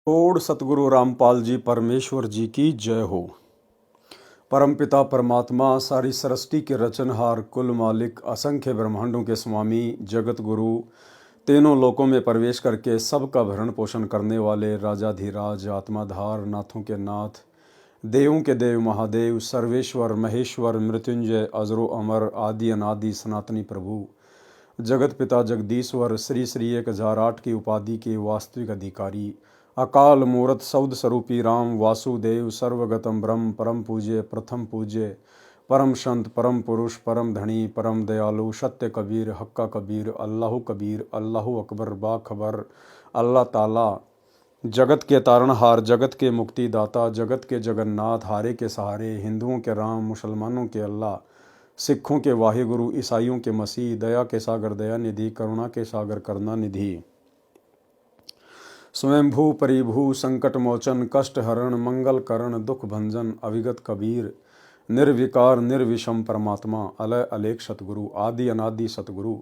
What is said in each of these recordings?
Odd सतगुरु रामपाल जी परमेश्वर जी की जय हो। परमपिता परमात्मा सारी सृष्टि के रचनहार, कुल मालिक, असंख्य ब्रह्मांडों के स्वामी, जगत गुरु, तीनों लोकों में प्रवेश करके सबका भरण पोषण करने वाले राजाधिराज, आत्माधार, नाथों के नाथ, देवों के देव, महादेव, सर्वेश्वर, महेश्वर, मृत्युंजय, अजरो अमर, आदि अनादि सनातनी प्रभु, जगत पिता जगदीश्वर, श्री श्री 1008 की उपाधि के वास्तविक अधिकारी, अकाल मूर्त सौद स्वरूपी राम वासुदेव, सर्वगतम ब्रह्म, परम पूज्य, प्रथम पूज्य, परम संत, परम पुरुष, परम धनी, परम दयालु, सत्य कबीर, हक्का कबीर, कबीर, अल्लाह अकबर, बाखबर, अल्लाह ताला, जगत के तारणहार, जगत के मुक्तिदाता, जगत के जगन्नाथ, हारे के सहारे, हिंदुओं के राम, मुसलमानों के अल्लाह, सिखों के वाहिगुरु, ईसाइयों के मसीह, दया के सागर दया निधि, करुणा के सागर करुणा निधि, स्वयंभू परिभू, संकट मोचन, कष्ट हरण, मंगल करण, दुख भंजन, अविगत कबीर, निर्विकार निर्विषम परमात्मा, अलय अलेख सतगुरु, आदि अनादि सतगुरु,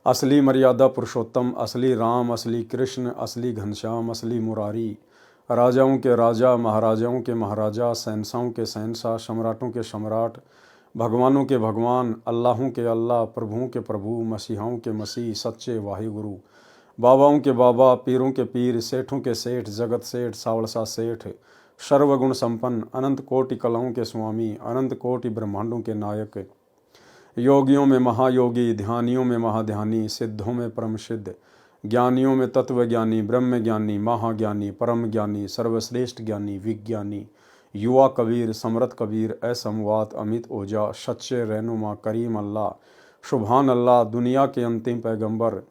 असली मर्यादा पुरुषोत्तम, असली राम, असली कृष्ण, असली घनश्याम, असली मुरारी, राजाओं के राजा, महाराजाओं के महाराजा, शहंशाहों के शहंशाह, सम्राटों के सम्राट, भगवानों के भगवान, अल्लाहों के अल्लाह, प्रभुओं के प्रभु, मसीहाओं के मसीह, सच्चे वाहिगुरु, बाबाओं के बाबा, पीरों के पीर, सेठों के सेठ, जगत सेठ, सावलसा सेठ, सर्वगुण संपन्न, अनंत कोटि कलाओं के स्वामी, अनंत कोटि ब्रह्मांडों के नायक, योगियों में महायोगी, ध्यानियों में महाध्यानी, सिद्धों में परम सिद्ध, ज्ञानियों में तत्वज्ञानी, ब्रह्म ज्ञानी, महाज्ञानी, परम ज्ञानी, सर्वश्रेष्ठ ज्ञानी, विज्ञानी, युवा कबीर, समरथ कबीर, असमवात, अमित ओजा, सच्चे रहनुमा, करीम अल्लाह, सुभान अल्लाह, दुनिया के अंतिम पैगंबर,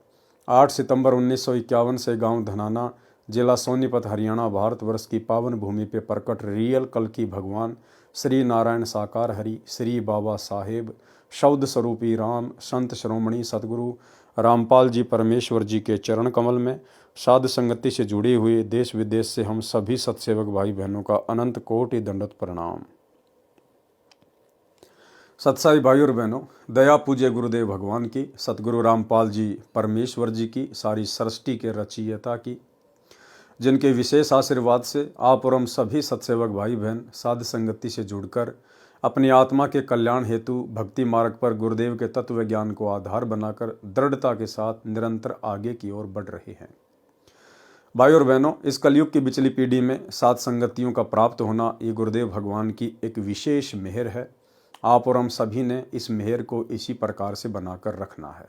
8 सितंबर 1951 से गांव धनाना, जिला सोनीपत, हरियाणा, भारतवर्ष की पावन भूमि पे प्रकट रियल कल की भगवान श्री नारायण साकार हरि, श्री बाबा साहेब, शब्द स्वरूपी राम, संत श्रोमणी सतगुरु रामपाल जी परमेश्वर जी के चरण कमल में साध संगति से जुड़ी हुई देश विदेश से हम सभी सत्सेवक भाई बहनों का अनंत कोटि दंडवत प्रणाम। सत्साई भाई और बहनों, दया पूज्य गुरुदेव भगवान की, सतगुरु रामपाल जी परमेश्वर जी की, सारी सृष्टि के रचयिता की, जिनके विशेष आशीर्वाद से आप और हम सभी सत्सेवक भाई बहन साध संगति से जुड़कर अपनी आत्मा के कल्याण हेतु भक्ति मार्ग पर गुरुदेव के तत्व ज्ञान को आधार बनाकर दृढ़ता के साथ निरंतर आगे की ओर बढ़ रहे हैं। भाई और बहनों, इस कलयुग की बिचली पीढ़ी में साध संगतियों का प्राप्त होना ये गुरुदेव भगवान की एक विशेष मेहर है। आप और हम सभी ने इस मेहर को इसी प्रकार से बनाकर रखना है।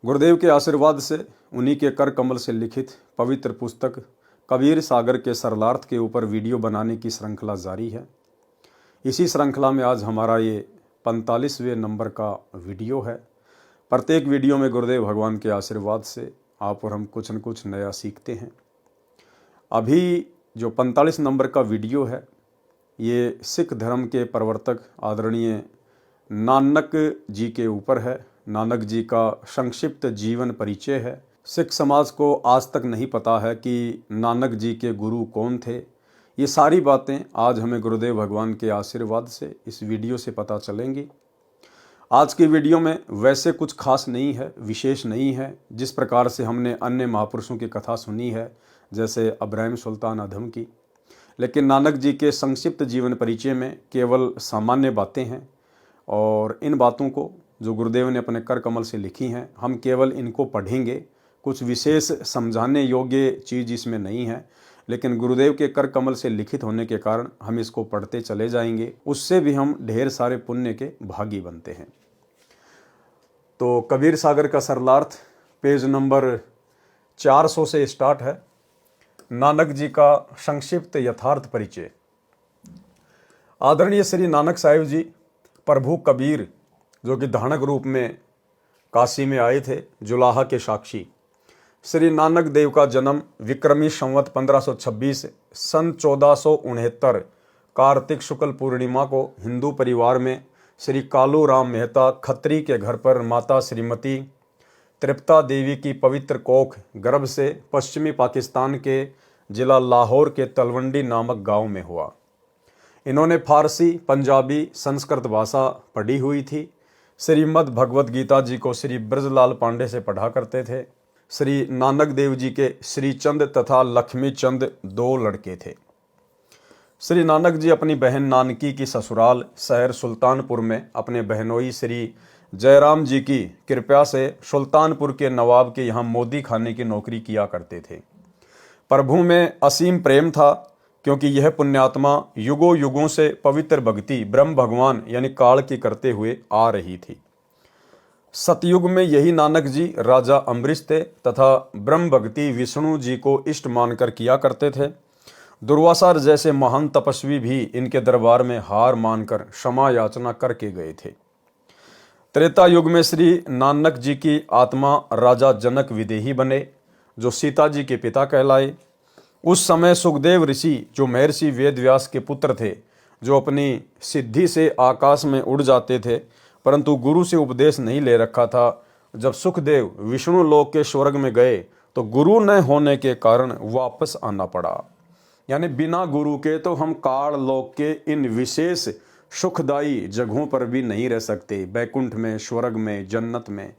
गुरुदेव के आशीर्वाद से उन्हीं के कर कमल से लिखित पवित्र पुस्तक कबीर सागर के सरलार्थ के ऊपर वीडियो बनाने की श्रृंखला जारी है। इसी श्रृंखला में आज हमारा ये 45वें नंबर का वीडियो है। प्रत्येक वीडियो में गुरुदेव भगवान के आशीर्वाद से आप और हम कुछ न कुछ नया सीखते हैं। अभी जो 45 नंबर का वीडियो है ये सिख धर्म के प्रवर्तक आदरणीय नानक जी के ऊपर है। नानक जी का संक्षिप्त जीवन परिचय है। सिख समाज को आज तक नहीं पता है कि नानक जी के गुरु कौन थे। ये सारी बातें आज हमें गुरुदेव भगवान के आशीर्वाद से इस वीडियो से पता चलेंगी। आज की वीडियो में वैसे कुछ खास नहीं है, विशेष नहीं है। जिस प्रकार से हमने अन्य महापुरुषों की कथा सुनी है, जैसे अब्राहिम सुल्तान अधम की, लेकिन नानक जी के संक्षिप्त जीवन परिचय में केवल सामान्य बातें हैं और इन बातों को जो गुरुदेव ने अपने कर कमल से लिखी हैं, हम केवल इनको पढ़ेंगे। कुछ विशेष समझाने योग्य चीज़ इसमें नहीं है, लेकिन गुरुदेव के कर कमल से लिखित होने के कारण हम इसको पढ़ते चले जाएंगे। उससे भी हम ढेर सारे पुण्य के भागी बनते हैं। तो कबीर सागर का सरलार्थ पेज नंबर 400 से स्टार्ट है। नानक जी का संक्षिप्त यथार्थ परिचय। आदरणीय श्री नानक साहिब जी प्रभु कबीर, जो कि धानक रूप में काशी में आए थे, जुलाहा के साक्षी। श्री नानक देव का जन्म विक्रमी संवत 1526 सन 1469 कार्तिक शुक्ल पूर्णिमा को हिंदू परिवार में श्री कालू राम मेहता खत्री के घर पर माता श्रीमती तृप्ता देवी की पवित्र कोख गर्भ से पश्चिमी पाकिस्तान के जिला लाहौर के तलवंडी नामक गांव में हुआ। इन्होंने फारसी, पंजाबी, संस्कृत भाषा पढ़ी हुई थी। श्रीमद् भगवत गीता जी को श्री ब्रजलाल पांडे से पढ़ा करते थे। श्री नानक देव जी के श्री चंद तथा लक्ष्मी चंद 2 लड़के थे। श्री नानक जी अपनी बहन नानकी की ससुराल शहर सुल्तानपुर में अपने बहनोई श्री जयराम जी की कृपा से सुल्तानपुर के नवाब के यहाँ मोदी खाने की नौकरी किया करते थे। प्रभु में असीम प्रेम था, क्योंकि यह पुण्यात्मा युगों युगों से पवित्र भक्ति ब्रह्म भगवान यानी काल की करते हुए आ रही थी। सतयुग में यही नानक जी राजा अम्बरीश थे तथा ब्रह्म भक्ति विष्णु जी को इष्ट मानकर किया करते थे। दुर्वासा जैसे महान तपस्वी भी इनके दरबार में हार मानकर क्षमा याचना करके गए थे। त्रेता युग में श्री नानक जी की आत्मा राजा जनक विदेही बने, जो सीता जी के पिता कहलाए। उस समय सुखदेव ऋषि, जो महर्षि वेदव्यास के पुत्र थे, जो अपनी सिद्धि से आकाश में उड़ जाते थे, परंतु गुरु से उपदेश नहीं ले रखा था। जब सुखदेव विष्णु लोक के स्वर्ग में गए तो गुरु न होने के कारण वापस आना पड़ा। यानी बिना गुरु के तो हम काल लोक के इन विशेष सुखदायी जगहों पर भी नहीं रह सकते। बैकुंठ में, स्वर्ग में, जन्नत में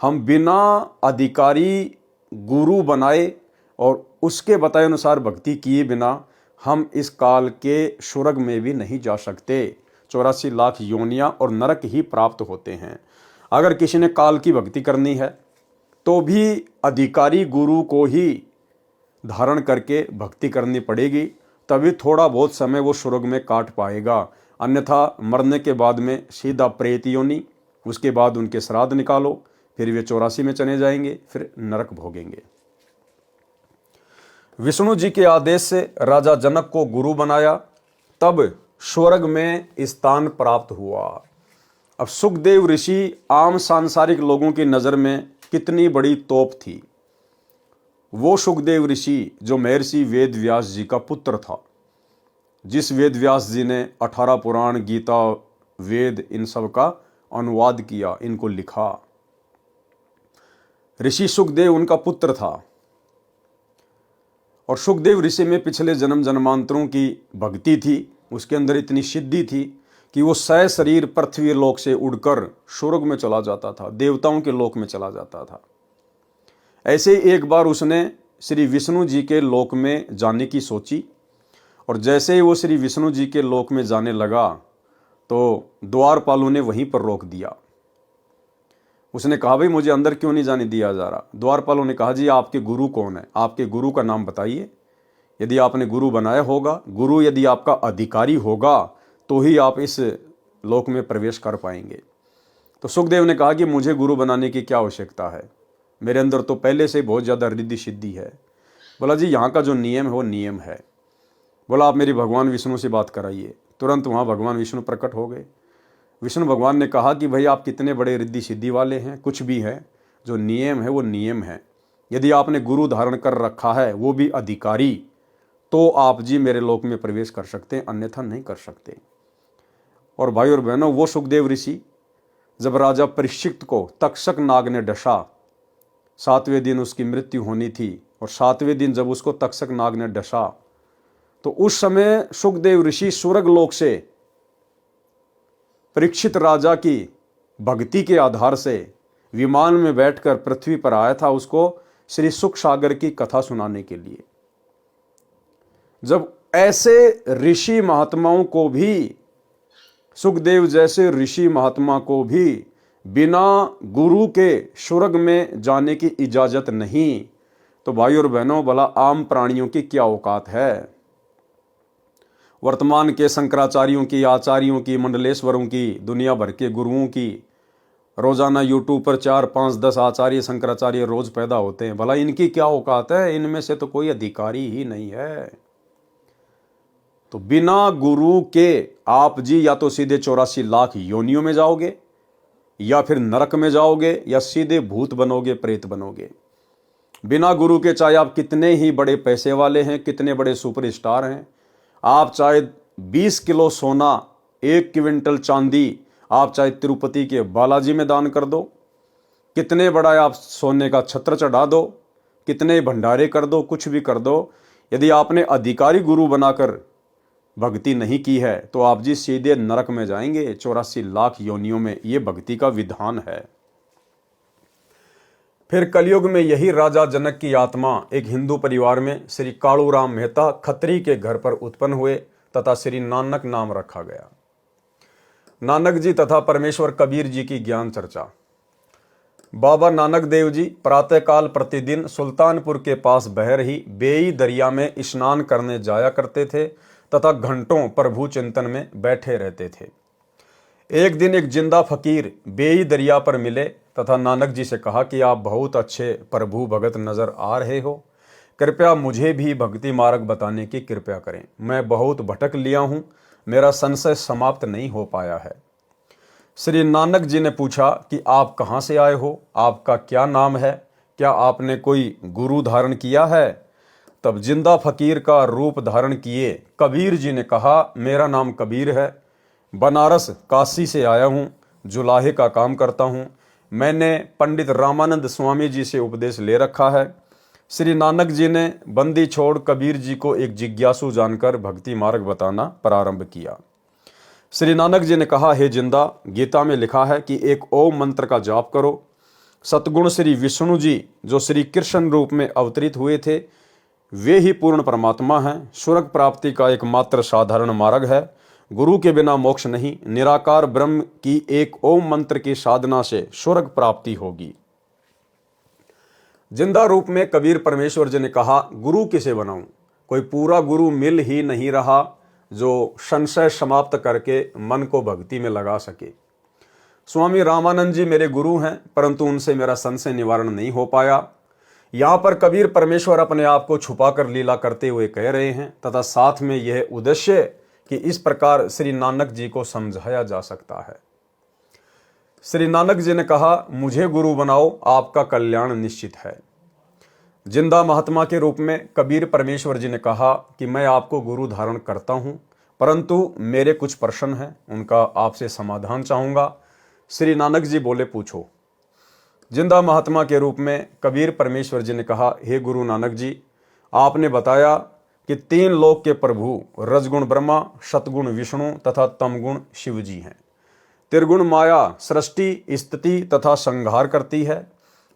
हम बिना अधिकारी गुरु बनाए और उसके बताए अनुसार भक्ति किए बिना हम इस काल के स्वर्ग में भी नहीं जा सकते। 84 लाख योनियां और नरक ही प्राप्त होते हैं। अगर किसी ने काल की भक्ति करनी है तो भी अधिकारी गुरु को ही धारण करके भक्ति करनी पड़ेगी, तभी थोड़ा बहुत समय वो स्वर्ग में काट पाएगा। अन्यथा मरने के बाद में सीधा प्रेत योनि, उसके बाद उनके श्राद्ध निकालो, फिर वे 84 में चले जाएंगे, फिर नरक भोगेंगे। विष्णु जी के आदेश से राजा जनक को गुरु बनाया, तब स्वर्ग में स्थान प्राप्त हुआ। अब सुखदेव ऋषि आम सांसारिक लोगों की नज़र में कितनी बड़ी तोप थी। वो सुखदेव ऋषि जो महर्षि वेद व्यास जी का पुत्र था, जिस वेद व्यास जी ने 18 पुराण, गीता, वेद इन सब का अनुवाद किया, इनको लिखा। ऋषि सुखदेव उनका पुत्र था और सुखदेव ऋषि में पिछले जन्म जन्मांतरों की भक्ति थी, उसके अंदर इतनी सिद्धि थी कि वो सशरीर पृथ्वी लोक से उड़कर स्वर्ग में चला जाता था, देवताओं के लोक में चला जाता था। ऐसे ही एक बार उसने श्री विष्णु जी के लोक में जाने की सोची, और जैसे ही वो श्री विष्णु जी के लोक में जाने लगा तो द्वारपालों ने वहीं पर रोक दिया। उसने कहा, भाई मुझे अंदर क्यों नहीं जाने दिया जा रहा। द्वारपालों ने कहा, जी आपके गुरु कौन है, आपके गुरु का नाम बताइए। यदि आपने गुरु बनाया होगा, गुरु यदि आपका अधिकारी होगा तो ही आप इस लोक में प्रवेश कर पाएंगे। तो सुखदेव ने कहा कि मुझे गुरु बनाने की क्या आवश्यकता है, मेरे अंदर तो पहले से बहुत ज़्यादा रिद्धि सिद्धि है। बोला, जी यहाँ का जो नियम है वो नियम है। बोला, आप मेरी भगवान विष्णु से बात कराइए। तुरंत वहाँ भगवान विष्णु प्रकट हो गए। विष्णु भगवान ने कहा कि भाई आप कितने बड़े रिद्धि सिद्धि वाले हैं, कुछ भी है, जो नियम है वो नियम है। यदि आपने गुरु धारण कर रखा है, वो भी अधिकारी, तो आप जी मेरे लोक में प्रवेश कर सकते हैं, अन्यथा नहीं कर सकते। और भाई और बहनों, वो सुखदेव ऋषि जब राजा परीक्षित को तक्षक नाग ने डसा, 7वें दिन उसकी मृत्यु होनी थी, और 7वें दिन जब उसको तक्षक नाग ने डसा तो उस समय सुखदेव ऋषि स्वर्ग लोक से परीक्षित राजा की भक्ति के आधार से विमान में बैठकर पृथ्वी पर आया था, उसको श्री सुख सागर की कथा सुनाने के लिए। जब ऐसे ऋषि महात्माओं को भी, सुखदेव जैसे ऋषि महात्मा को भी बिना गुरु के स्वर्ग में जाने की इजाजत नहीं, तो भाई और बहनों, भला आम प्राणियों की क्या औकात है। वर्तमान के शंकराचार्यों की, आचार्यों की, मंडलेश्वरों की, दुनिया भर के गुरुओं की, रोजाना यूट्यूब पर 4, 5, 10 आचार्य शंकराचार्य रोज पैदा होते हैं। भला इनकी क्या औकात है, इनमें से तो कोई अधिकारी ही नहीं है। तो बिना गुरु के आप जी या तो सीधे 84 लाख योनियों में जाओगे, या फिर नरक में जाओगे, या सीधे भूत बनोगे, प्रेत बनोगे। बिना गुरु के चाहे आप कितने ही बड़े पैसे वाले हैं, कितने बड़े सुपरस्टार हैं, आप चाहे 20 किलो सोना, 1 क्विंटल चांदी आप चाहे तिरुपति के बालाजी में दान कर दो, कितने बड़ा आप सोने का छत्र चढ़ा दो, कितने भंडारे कर दो, कुछ भी कर दो, यदि आपने अधिकारी गुरु बनाकर भक्ति नहीं की है तो आप जी सीधे नरक में जाएंगे, 84 लाख योनियों में। ये भक्ति का विधान है। फिर कलयुग में यही राजा जनक की आत्मा एक हिंदू परिवार में श्री कालूराम मेहता खत्री के घर पर उत्पन्न हुए तथा श्री नानक नाम रखा गया। नानक जी तथा परमेश्वर कबीर जी की ज्ञान चर्चा। बाबा नानक देव जी प्रातःकाल प्रतिदिन सुल्तानपुर के पास बह रही बेई दरिया में स्नान करने जाया करते थे तथा घंटों प्रभु चिंतन में बैठे रहते थे। एक दिन एक जिंदा फकीर बेई दरिया पर मिले तथा नानक जी से कहा कि आप बहुत अच्छे प्रभु भगत नजर आ रहे हो, कृपया मुझे भी भक्ति मार्ग बताने की कृपया करें। मैं बहुत भटक लिया हूँ, मेरा संशय समाप्त नहीं हो पाया है। श्री नानक जी ने पूछा कि आप कहाँ से आए हो, आपका क्या नाम है, क्या आपने कोई गुरु धारण किया है? तब जिंदा फकीर का रूप धारण किए कबीर जी ने कहा, मेरा नाम कबीर है, बनारस काशी से आया हूँ, जुलाहे का काम करता हूँ। मैंने पंडित रामानंद स्वामी जी से उपदेश ले रखा है। श्री नानक जी ने बंदी छोड़ कबीर जी को एक जिज्ञासु जानकर भक्ति मार्ग बताना प्रारंभ किया। श्री नानक जी ने कहा, हे जिंदा, गीता में लिखा है कि एक ओम मंत्र का जाप करो। सतगुण श्री विष्णु जी जो श्री कृष्ण रूप में अवतरित हुए थे, वे ही पूर्ण परमात्मा हैं। स्वर्ग प्राप्ति का एकमात्र साधारण मार्ग है। गुरु के बिना मोक्ष नहीं। निराकार ब्रह्म की एक ओम मंत्र की साधना से स्वर्ग प्राप्ति होगी। जिंदा रूप में कबीर परमेश्वर जी ने कहा, गुरु किसे बनाऊं? कोई पूरा गुरु मिल ही नहीं रहा जो संशय समाप्त करके मन को भक्ति में लगा सके। स्वामी रामानंद जी मेरे गुरु हैं, परंतु उनसे मेरा संशय निवारण नहीं हो पाया। यहाँ पर कबीर परमेश्वर अपने आप को छुपाकर लीला करते हुए कह रहे हैं तथा साथ में यह उद्देश्य कि इस प्रकार श्री नानक जी को समझाया जा सकता है। श्री नानक जी ने कहा, मुझे गुरु बनाओ, आपका कल्याण निश्चित है। जिंदा महात्मा के रूप में कबीर परमेश्वर जी ने कहा कि मैं आपको गुरु धारण करता हूं, परंतु मेरे कुछ प्रश्न हैं, उनका आपसे समाधान चाहूंगा। श्री नानक जी बोले, पूछो। जिंदा महात्मा के रूप में कबीर परमेश्वर जी ने कहा, हे गुरु नानक जी, आपने बताया कि 3 लोक के प्रभु रजगुण ब्रह्मा, सतगुण विष्णु तथा तमगुण शिव जी हैं। त्रिगुण माया सृष्टि, स्थिति तथा संहार करती है।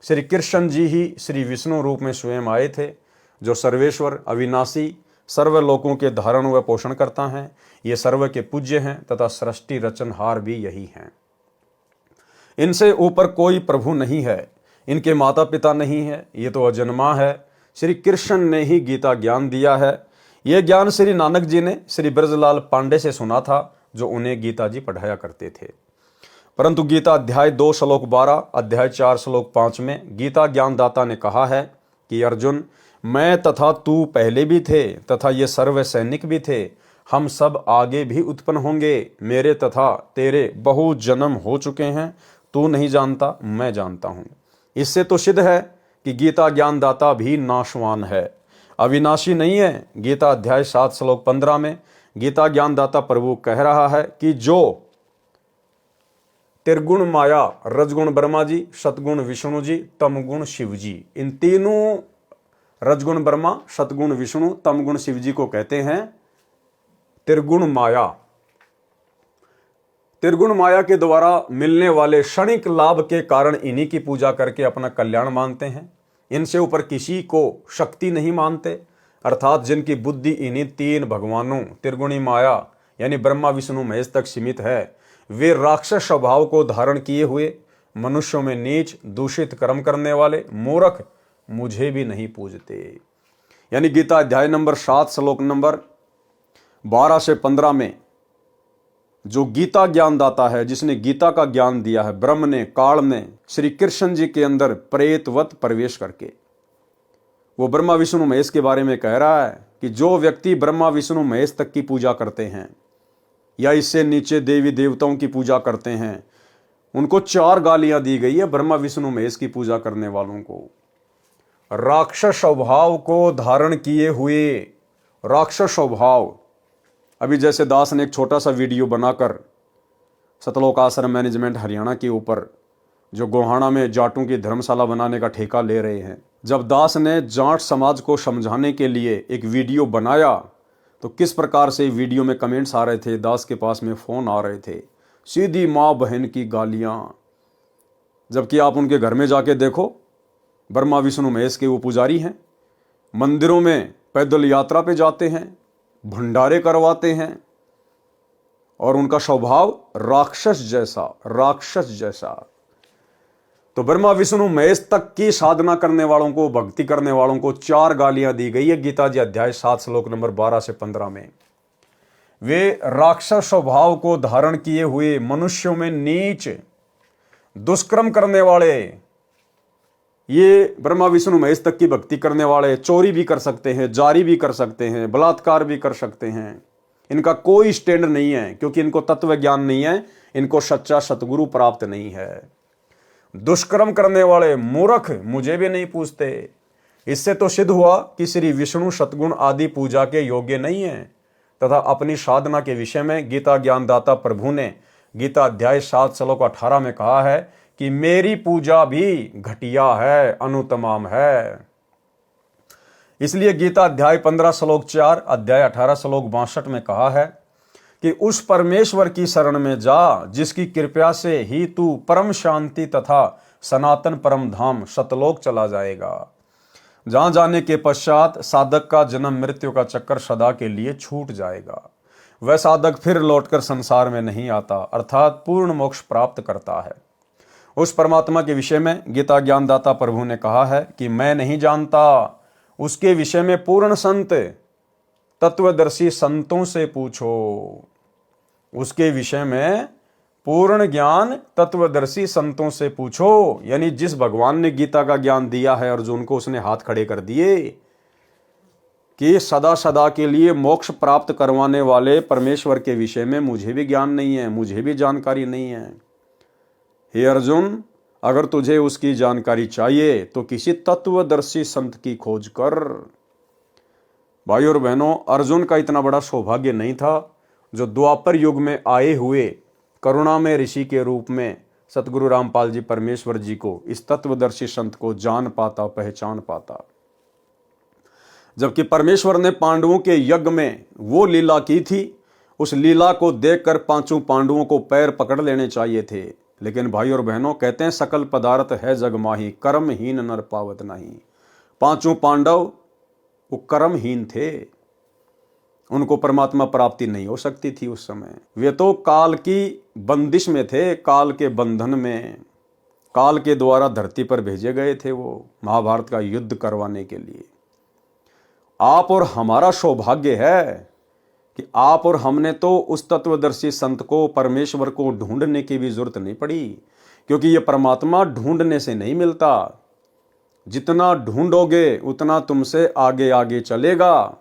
श्री कृष्ण जी ही श्री विष्णु रूप में स्वयं आए थे, जो सर्वेश्वर, अविनाशी, सर्वलोकों के धारण व पोषण करता है। ये सर्व के पूज्य हैं तथा सृष्टि रचनहार भी यही हैं। इनसे ऊपर कोई प्रभु नहीं है, इनके माता पिता नहीं है, ये तो अजन्मा है। श्री कृष्ण ने ही गीता ज्ञान दिया है। यह ज्ञान श्री नानक जी ने श्री ब्रजलाल पांडे से सुना था, जो उन्हें गीता जी पढ़ाया करते थे। परंतु गीता अध्याय 2 श्लोक 12, अध्याय 4 श्लोक 5 में गीता ज्ञानदाता ने कहा है कि अर्जुन, मैं तथा तू पहले भी थे तथा ये सर्व सैनिक भी थे, हम सब आगे भी उत्पन्न होंगे। मेरे तथा तेरे बहु जन्म हो चुके हैं, तू नहीं जानता, मैं जानता हूं। इससे तो सिद्ध है कि गीता ज्ञानदाता भी नाशवान है, अविनाशी नहीं है। गीता अध्याय 7 श्लोक 15 में गीता ज्ञानदाता प्रभु कह रहा है कि जो त्रिगुण माया, रजगुण ब्रह्मा जी, सतगुण विष्णु जी, तमगुण शिव जी, इन तीनों रजगुण ब्रह्मा, सतगुण विष्णु, तमगुण शिव जी को कहते हैं त्रिगुण माया। त्रिगुण माया के द्वारा मिलने वाले क्षणिक लाभ के कारण इन्हीं की पूजा करके अपना कल्याण मानते हैं। इनसे ऊपर किसी को शक्ति नहीं मानते, अर्थात जिनकी बुद्धि इन्हीं 3 भगवानों त्रिगुणी माया यानी ब्रह्मा विष्णु महेश तक सीमित है, वे राक्षस स्वभाव को धारण किए हुए मनुष्यों में नीच दूषित कर्म करने वाले मूर्ख मुझे भी नहीं पूजते। यानी गीता अध्याय नंबर 7 श्लोक नंबर 12 से 15 में जो गीता ज्ञानदाता है, जिसने गीता का ज्ञान दिया है, ब्रह्म ने, काल ने श्री कृष्ण जी के अंदर प्रेतवत प्रवेश करके, वो ब्रह्मा विष्णु महेश के बारे में कह रहा है कि जो व्यक्ति ब्रह्मा विष्णु महेश तक की पूजा करते हैं या इससे नीचे देवी देवताओं की पूजा करते हैं, उनको 4 गालियां दी गई है ब्रह्मा विष्णु महेश की पूजा करने वालों को। राक्षस स्वभाव को धारण किए हुए, राक्षस स्वभाव। अभी जैसे दास ने एक छोटा सा वीडियो बनाकर सतलोक आश्रम मैनेजमेंट हरियाणा के ऊपर जो गोहाना में जाटों की धर्मशाला बनाने का ठेका ले रहे हैं, जब दास ने जाट समाज को समझाने के लिए एक वीडियो बनाया तो किस प्रकार से वीडियो में कमेंट्स आ रहे थे, दास के पास में फ़ोन आ रहे थे, सीधी माँ बहन की गालियाँ। जबकि आप उनके घर में जाके देखो ब्रह्मा विष्णु महेश के वो पुजारी हैं, मंदिरों में पैदल यात्रा पे जाते हैं, भंडारे करवाते हैं और उनका स्वभाव राक्षस जैसा। तो ब्रह्मा विष्णु महेश तक की साधना करने वालों को, भक्ति करने वालों को 4 गालियां दी गई है गीता जी अध्याय 7 श्लोक नंबर 12 से 15 में। वे राक्षस स्वभाव को धारण किए हुए मनुष्यों में नीच दुष्कर्म करने वाले, ये ब्रह्मा विष्णु महेश तक की भक्ति करने वाले चोरी भी कर सकते हैं, जारी भी कर सकते हैं, बलात्कार भी कर सकते हैं। इनका कोई स्टैंड नहीं है क्योंकि इनको तत्व ज्ञान नहीं है, इनको सच्चा सतगुरु प्राप्त नहीं है। दुष्कर्म करने वाले मूर्ख मुझे भी नहीं पूछते। इससे तो सिद्ध हुआ कि श्री विष्णु सतगुण आदि पूजा के योग्य नहीं है तथा अपनी साधना के विषय में गीता ज्ञानदाता प्रभु ने गीता अध्याय 7 श्लोक 18 में कहा है कि मेरी पूजा भी घटिया है, अनुतमाम है। इसलिए गीता अध्याय 15 श्लोक 4, अध्याय 18 श्लोक 62 में कहा है कि उस परमेश्वर की शरण में जा जिसकी कृपा से ही तू परम शांति तथा सनातन परम धाम सतलोक चला जाएगा, जहां जाने के पश्चात साधक का जन्म मृत्यु का चक्कर सदा के लिए छूट जाएगा। वह साधक फिर लौटकर संसार में नहीं आता, अर्थात पूर्ण मोक्ष प्राप्त करता है। उस परमात्मा के विषय में गीता ज्ञानदाता प्रभु ने कहा है कि मैं नहीं जानता, उसके विषय में पूर्ण संत तत्वदर्शी संतों से पूछो। उसके विषय में पूर्ण ज्ञान तत्वदर्शी संतों से पूछो, यानी जिस भगवान ने गीता का ज्ञान दिया है अर्जुन को, उसने हाथ खड़े कर दिए कि सदा सदा के लिए मोक्ष प्राप्त करवाने वाले परमेश्वर के विषय में मुझे भी ज्ञान नहीं है, मुझे भी जानकारी नहीं है। हे अर्जुन, अगर तुझे उसकी जानकारी चाहिए तो किसी तत्वदर्शी संत की खोज कर। भाई और बहनों, अर्जुन का इतना बड़ा सौभाग्य नहीं था जो द्वापर युग में आए हुए करुणामय ऋषि के रूप में सतगुरु रामपाल जी परमेश्वर जी को, इस तत्वदर्शी संत को जान पाता, पहचान पाता। जबकि परमेश्वर ने पांडवों के यज्ञ में वो लीला की थी, उस लीला को देखकर 5 पांडवों को पैर पकड़ लेने चाहिए थे। लेकिन भाई और बहनों, कहते हैं सकल पदार्थ है जग माही, कर्महीन नर पावत नहीं। 5 पांडव वो कर्महीन थे, उनको परमात्मा प्राप्ति नहीं हो सकती थी उस समय। वे तो काल की बंदिश में थे, काल के बंधन में, काल के द्वारा धरती पर भेजे गए थे वो महाभारत का युद्ध करवाने के लिए। आप और हमारा सौभाग्य है कि आप और हमने तो उस तत्वदर्शी संत को, परमेश्वर को ढूंढने की भी जरूरत नहीं पड़ी, क्योंकि ये परमात्मा ढूंढने से नहीं मिलता। जितना ढूंढोगे उतना तुमसे आगे आगे चलेगा।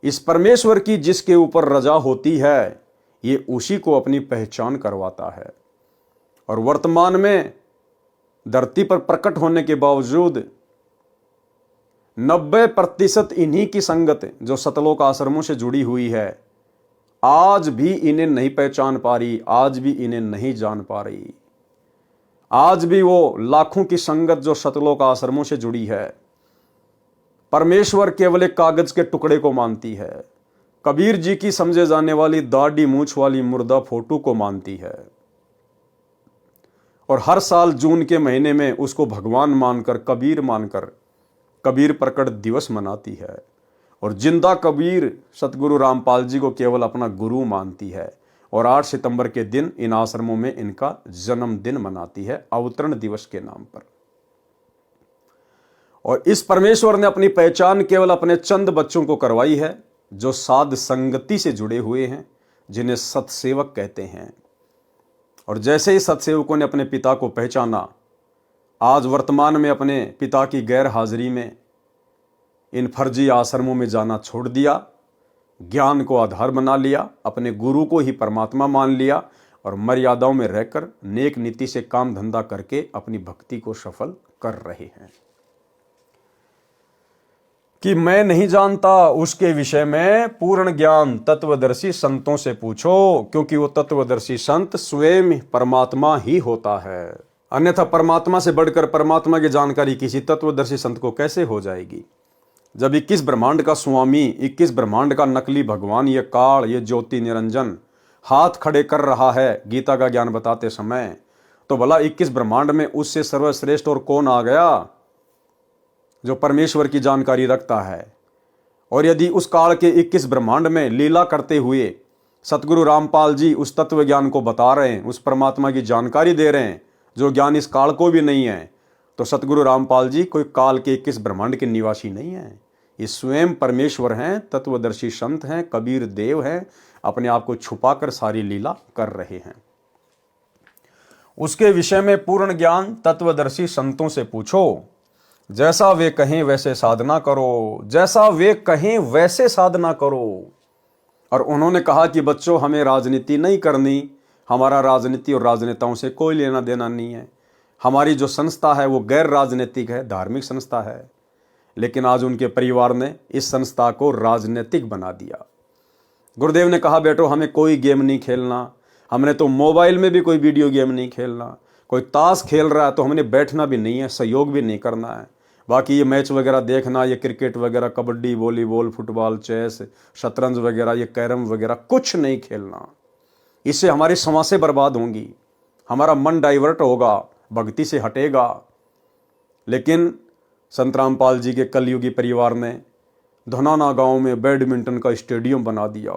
इस परमेश्वर की जिसके ऊपर रजा होती है, ये उसी को अपनी पहचान करवाता है। और वर्तमान में धरती पर प्रकट होने के बावजूद 90% इन्हीं की संगत जो सतलोक आश्रमों से जुड़ी हुई है, आज भी इन्हें नहीं पहचान पा रही, आज भी इन्हें नहीं जान पा रही। आज भी वो लाखों की संगत जो सतलोक आश्रमों से जुड़ी है, परमेश्वर केवल एक कागज के टुकड़े को मानती है। कबीर जी की समझे जाने वाली दाढ़ी मूंछ वाली मुर्दा फोटो को मानती है, और हर साल जून के महीने में उसको भगवान मानकर, कबीर मानकर कबीर प्रकट दिवस मनाती है। और जिंदा कबीर सतगुरु रामपाल जी को केवल अपना गुरु मानती है। और 8 सितंबर के दिन इन आश्रमों में इनका जन्मदिन मनाती है, अवतरण दिवस के नाम पर। और इस परमेश्वर ने अपनी पहचान केवल अपने चंद बच्चों को करवाई है, जो साध संगति से जुड़े हुए हैं, जिन्हें सतसेवक कहते हैं। और जैसे ही सतसेवकों ने अपने पिता को पहचाना, आज वर्तमान में अपने पिता की गैर हाजिरी में इन फर्जी आश्रमों में जाना छोड़ दिया, ज्ञान को आधार बना लिया, अपने गुरु को ही परमात्मा मान लिया, और मर्यादाओं में रहकर नेक नीति से काम धंधा करके अपनी भक्ति को सफल कर रहे हैं। कि मैं नहीं जानता, उसके विषय में पूर्ण ज्ञान तत्वदर्शी संतों से पूछो, क्योंकि वो तत्वदर्शी संत स्वयं परमात्मा ही होता है। अन्यथा परमात्मा से बढ़कर परमात्मा की जानकारी किसी तत्वदर्शी संत को कैसे हो जाएगी, जब 21 ब्रह्मांड का स्वामी, 21 ब्रह्मांड का नकली भगवान, ये काल, ये ज्योति निरंजन हाथ खड़े कर रहा है गीता का ज्ञान बताते समय, तो भला 21 ब्रह्मांड में उससे सर्वश्रेष्ठ और कौन आ गया जो परमेश्वर की जानकारी रखता है। और यदि उस काल के 21 ब्रह्मांड में लीला करते हुए सतगुरु रामपाल जी उस तत्व ज्ञान को बता रहे हैं, उस परमात्मा की जानकारी दे रहे हैं जो ज्ञान इस काल को भी नहीं है, तो सतगुरु रामपाल जी कोई काल के 21 ब्रह्मांड के निवासी नहीं है। ये स्वयं परमेश्वर हैं, तत्वदर्शी संत हैं, कबीर देव हैं, अपने आप को छुपाकर सारी लीला कर रहे हैं। उसके विषय में पूर्ण ज्ञान तत्वदर्शी संतों से पूछो, जैसा वे कहें वैसे साधना करो, जैसा वे कहें वैसे साधना करो। और उन्होंने कहा कि बच्चों, हमें राजनीति नहीं करनी, हमारा राजनीति और राजनेताओं से कोई लेना देना नहीं है। हमारी जो संस्था है वो गैर राजनीतिक है, धार्मिक संस्था है। लेकिन आज उनके परिवार ने इस संस्था को राजनीतिक बना दिया। गुरुदेव ने कहा, बेटो हमें कोई गेम नहीं खेलना, हमने तो मोबाइल में भी कोई वीडियो गेम नहीं खेलना, कोई ताश खेल रहा है तो हमने बैठना भी नहीं है, सहयोग भी नहीं करना है। बाकी ये मैच वगैरह देखना, ये क्रिकेट वगैरह, कबड्डी, वॉलीबॉल, फुटबॉल, चेस, शतरंज वगैरह, ये कैरम वगैरह कुछ नहीं खेलना। इससे हमारी समासें बर्बाद होंगी, हमारा मन डाइवर्ट होगा, भक्ति से हटेगा। लेकिन संत रामपाल जी के कलयुगी परिवार ने धनाना गांव में बैडमिंटन का स्टेडियम बना दिया,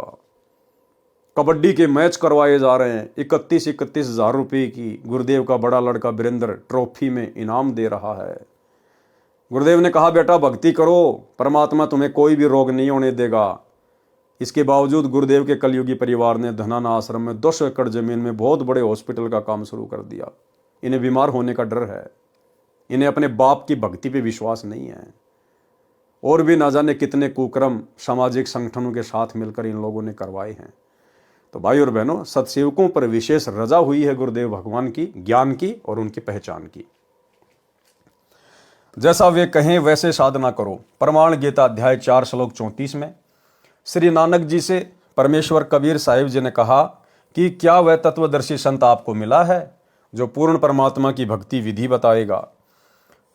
कबड्डी के मैच करवाए जा रहे हैं, 31 हज़ार रुपये की गुरुदेव का बड़ा लड़का वीरेंद्र ट्रॉफी में इनाम दे रहा है। गुरुदेव ने कहा, बेटा भक्ति करो, परमात्मा तुम्हें कोई भी रोग नहीं होने देगा। इसके बावजूद गुरुदेव के कलयुगी परिवार ने धनाना आश्रम में 200 एकड़ जमीन में बहुत बड़े हॉस्पिटल का काम शुरू कर दिया। इन्हें बीमार होने का डर है, इन्हें अपने बाप की भक्ति पे विश्वास नहीं है। और भी ना जाने कितने कुकर्म सामाजिक संगठनों के साथ मिलकर इन लोगों ने करवाए हैं। तो भाई और बहनों, सत्सेवकों पर विशेष रजा हुई है गुरुदेव भगवान की, ज्ञान की और उनकी पहचान की। जैसा वे कहें वैसे साधना करो। प्रमाण गीता अध्याय 4 श्लोक 34 में श्री नानक जी से परमेश्वर कबीर साहिब जी ने कहा कि क्या वह तत्वदर्शी संत आपको मिला है जो पूर्ण परमात्मा की भक्ति विधि बताएगा?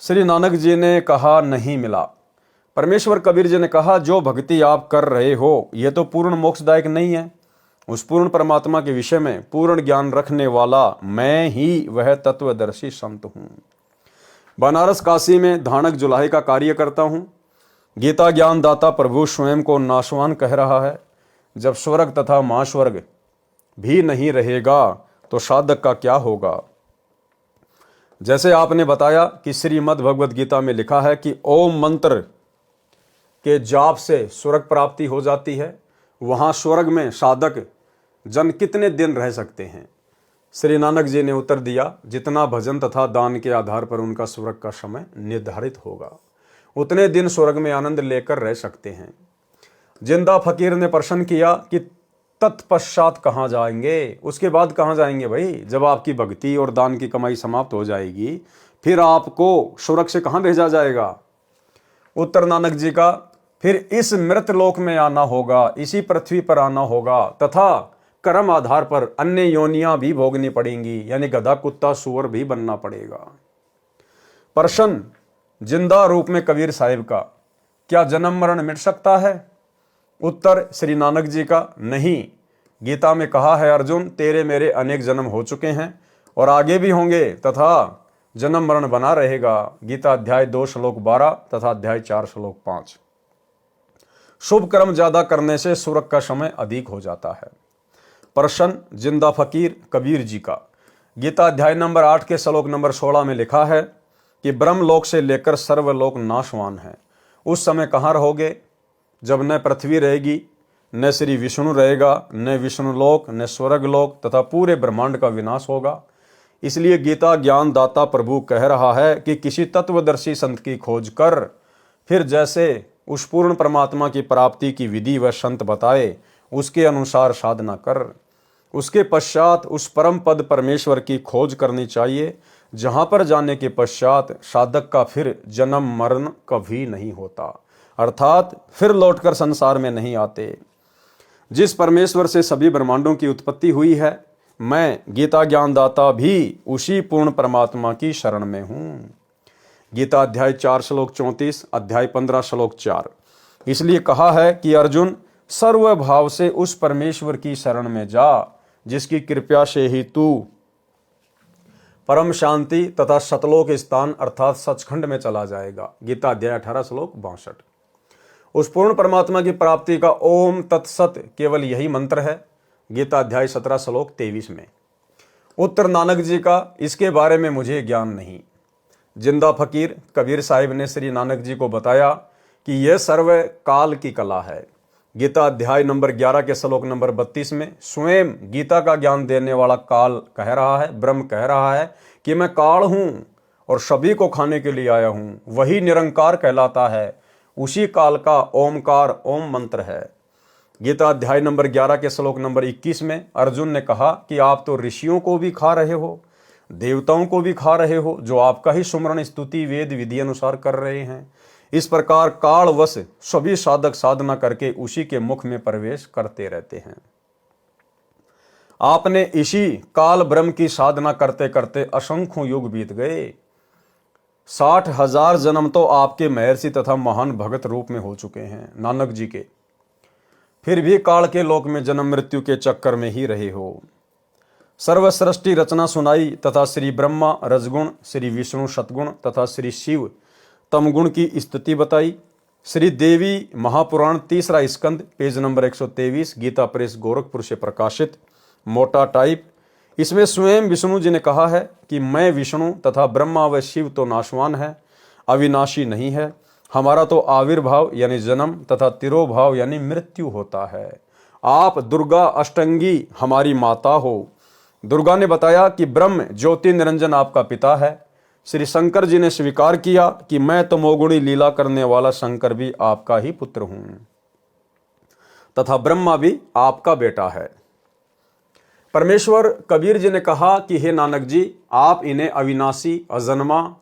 श्री नानक जी ने कहा, नहीं मिला। परमेश्वर कबीर जी ने कहा, जो भक्ति आप कर रहे हो ये तो पूर्ण मोक्षदायक नहीं है। उस पूर्ण परमात्मा के विषय में पूर्ण ज्ञान रखने वाला मैं ही वह तत्वदर्शी संत हूँ। बनारस काशी में धानक जुलाहे का कार्य करता हूँ। गीता ज्ञान दाता प्रभु स्वयं को नाशवान कह रहा है। जब स्वर्ग तथा महास्वर्ग भी नहीं रहेगा तो साधक का क्या होगा? जैसे आपने बताया कि श्रीमद् भगवद गीता में लिखा है कि ओम मंत्र के जाप से स्वर्ग प्राप्ति हो जाती है। वहाँ स्वर्ग में साधक जन कितने दिन रह सकते हैं? श्री नानक जी ने उत्तर दिया, जितना भजन तथा दान के आधार पर उनका स्वर्ग का समय निर्धारित होगा, उतने दिन स्वर्ग में आनंद लेकर रह सकते हैं। जिंदा फकीर ने प्रश्न किया कि तत्पश्चात कहाँ जाएंगे? उसके बाद कहाँ जाएंगे भाई? जब आपकी भक्ति और दान की कमाई समाप्त हो जाएगी, फिर आपको स्वर्ग से कहाँ भेजा जाएगा? उत्तर नानक जी का, फिर इस मृत लोक में आना होगा, इसी पृथ्वी पर आना होगा तथा कर्म आधार पर अन्य योनियां भी भोगनी पड़ेंगी, यानी गधा, कुत्ता, सूअर भी बनना पड़ेगा। प्रश्न जिंदा रूप में कबीर साहिब का, क्या जन्म मरण मिट सकता है? उत्तर श्री नानक जी का, नहीं। गीता में कहा है, अर्जुन तेरे मेरे अनेक जन्म हो चुके हैं और आगे भी होंगे तथा जन्म मरण बना रहेगा। गीता अध्याय 2 श्लोक 12 तथा अध्याय 4 श्लोक 5। शुभ कर्म ज्यादा करने से स्वर्ग का समय अधिक हो जाता है। प्रश्न जिंदा फकीर कबीर जी का, गीता अध्याय नंबर 8 के श्लोक नंबर 16 में लिखा है कि ब्रह्मलोक से लेकर सर्वलोक नाशवान है। उस समय कहाँ रहोगे? जब न पृथ्वी रहेगी, न श्री विष्णु रहेगा, न विष्णुलोक, न स्वर्गलोक तथा पूरे ब्रह्मांड का विनाश होगा। इसलिए गीता ज्ञान दाता प्रभु कह रहा है कि किसी तत्वदर्शी संत की खोज कर, फिर जैसे उस पूर्ण परमात्मा की प्राप्ति की विधि वह संत बताए उसके अनुसार साधना कर। उसके पश्चात उस परम पद परमेश्वर की खोज करनी चाहिए, जहां पर जाने के पश्चात साधक का फिर जन्म मरण कभी नहीं होता, अर्थात फिर लौटकर संसार में नहीं आते। जिस परमेश्वर से सभी ब्रह्मांडों की उत्पत्ति हुई है, मैं गीता ज्ञानदाता भी उसी पूर्ण परमात्मा की शरण में हूँ। गीता अध्याय 4 श्लोक 34, अध्याय 15 श्लोक 4। इसलिए कहा है कि अर्जुन सर्वभाव से उस परमेश्वर की शरण में जा जिसकी कृपा से ही तू परम शांति तथा सतलोक स्थान अर्थात सचखंड में चला जाएगा। गीता अध्याय 18 श्लोक 62। उस पूर्ण परमात्मा की प्राप्ति का ओम तत्सत केवल यही मंत्र है। गीता अध्याय 17 श्लोक 23 में। उत्तर नानक जी का, इसके बारे में मुझे ज्ञान नहीं। जिंदा फकीर कबीर साहिब ने श्री नानक जी को बताया कि यह सर्व काल की कला है। गीता अध्याय नंबर 11 के श्लोक नंबर 32 में स्वयं गीता का ज्ञान देने वाला काल कह रहा है, ब्रह्म कह रहा है कि मैं काल हूं और सभी को खाने के लिए आया हूं। वही निरंकार कहलाता है, उसी काल का ओमकार ओम मंत्र है। गीता अध्याय नंबर 11 के श्लोक नंबर 21 में अर्जुन ने कहा कि आप तो ऋषियों को भी खा रहे हो, देवताओं को भी खा रहे हो, जो आपका ही सुमरण स्तुति वेद विधि अनुसार कर रहे हैं। इस प्रकार कालवश सभी साधक साधना करके उसी के मुख में प्रवेश करते रहते हैं। आपने इसी काल ब्रह्म की साधना करते करते असंख्यों युग बीत गए। 60,000 जन्म तो आपके महर्षि तथा महान भगत रूप में हो चुके हैं नानक जी के, फिर भी काल के लोक में जन्म मृत्यु के चक्कर में ही रहे हो। सर्वसृष्टि रचना सुनाई तथा श्री ब्रह्मा रजगुण, श्री विष्णु सतगुण तथा श्री शिव तमगुण की स्तुति बताई। श्री देवी महापुराण 3रा स्कंद पेज नंबर 123 गीता प्रेस गोरखपुर से प्रकाशित मोटा टाइप। इसमें स्वयं विष्णु जी ने कहा है कि मैं विष्णु तथा ब्रह्मा व शिव तो नाशवान है, अविनाशी नहीं है। हमारा तो आविर्भाव यानी जन्म तथा तिरोभाव यानी मृत्यु होता है। आप दुर्गा अष्टंगी हमारी माता हो। दुर्गा ने बताया कि ब्रह्म ज्योति निरंजन आपका पिता है। श्री शंकर जी ने स्वीकार किया कि मैं तो मोगुणी लीला करने वाला शंकर भी आपका ही पुत्र हूं तथा ब्रह्मा भी आपका बेटा है। परमेश्वर कबीर जी ने कहा कि हे नानक जी, आप इन्हें अविनाशी अजन्मा,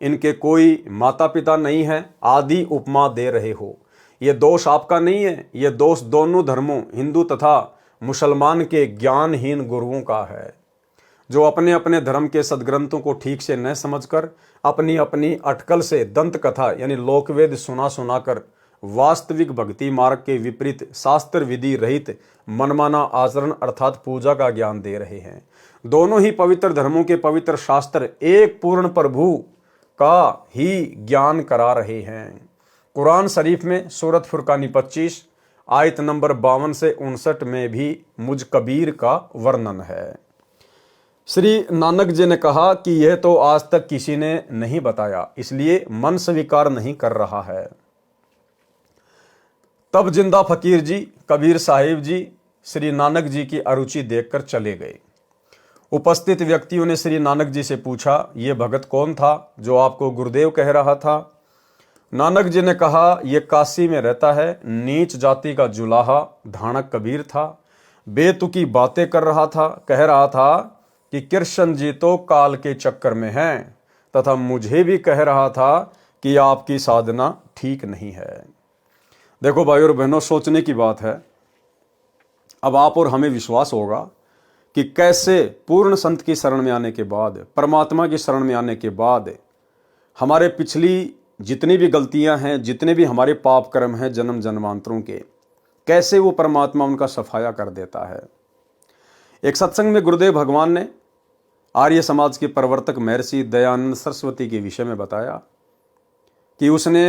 इनके कोई माता पिता नहीं है, आदि उपमा दे रहे हो। यह दोष आपका नहीं है, यह दोष दोनों धर्मों हिंदू तथा मुसलमान के ज्ञानहीन गुरुओं का है, जो अपने अपने धर्म के सदग्रंथों को ठीक से न समझकर अपनी अपनी अटकल से दंत कथा यानी लोकवेद सुना सुनाकर वास्तविक भक्ति मार्ग के विपरीत शास्त्र विधि रहित मनमाना आचरण अर्थात पूजा का ज्ञान दे रहे हैं। दोनों ही पवित्र धर्मों के पवित्र शास्त्र एक पूर्ण प्रभु का ही ज्ञान करा रहे हैं। कुरान शरीफ में सूरत फुरकानी 25 आयत नंबर 52 से 59 में भी मुझ कबीर का वर्णन है। श्री नानक जी ने कहा कि यह तो आज तक किसी ने नहीं बताया, इसलिए मन स्वीकार नहीं कर रहा है। तब जिंदा फकीर जी कबीर साहिब जी श्री नानक जी की अरुचि देखकर चले गए। उपस्थित व्यक्तियों ने श्री नानक जी से पूछा, यह भगत कौन था जो आपको गुरुदेव कह रहा था? नानक जी ने कहा, यह काशी में रहता है, नीच जाति का जुलाहा धानक कबीर था, बेतुकी बातें कर रहा था, कह रहा था कि कृष्ण जी तो काल के चक्कर में हैं तथा मुझे भी कह रहा था कि आपकी साधना ठीक नहीं है। देखो भाई और बहनों, सोचने की बात है। अब आप और हमें विश्वास होगा कि कैसे पूर्ण संत की शरण में आने के बाद, परमात्मा की शरण में आने के बाद हमारे पिछली जितनी भी गलतियां हैं, जितने भी हमारे पाप कर्म हैं जन्म जन्मांतरों के, कैसे वो परमात्मा उनका सफाया कर देता है। एक सत्संग में गुरुदेव भगवान ने आर्य समाज के प्रवर्तक महर्षि दयानंद सरस्वती के विषय में बताया कि उसने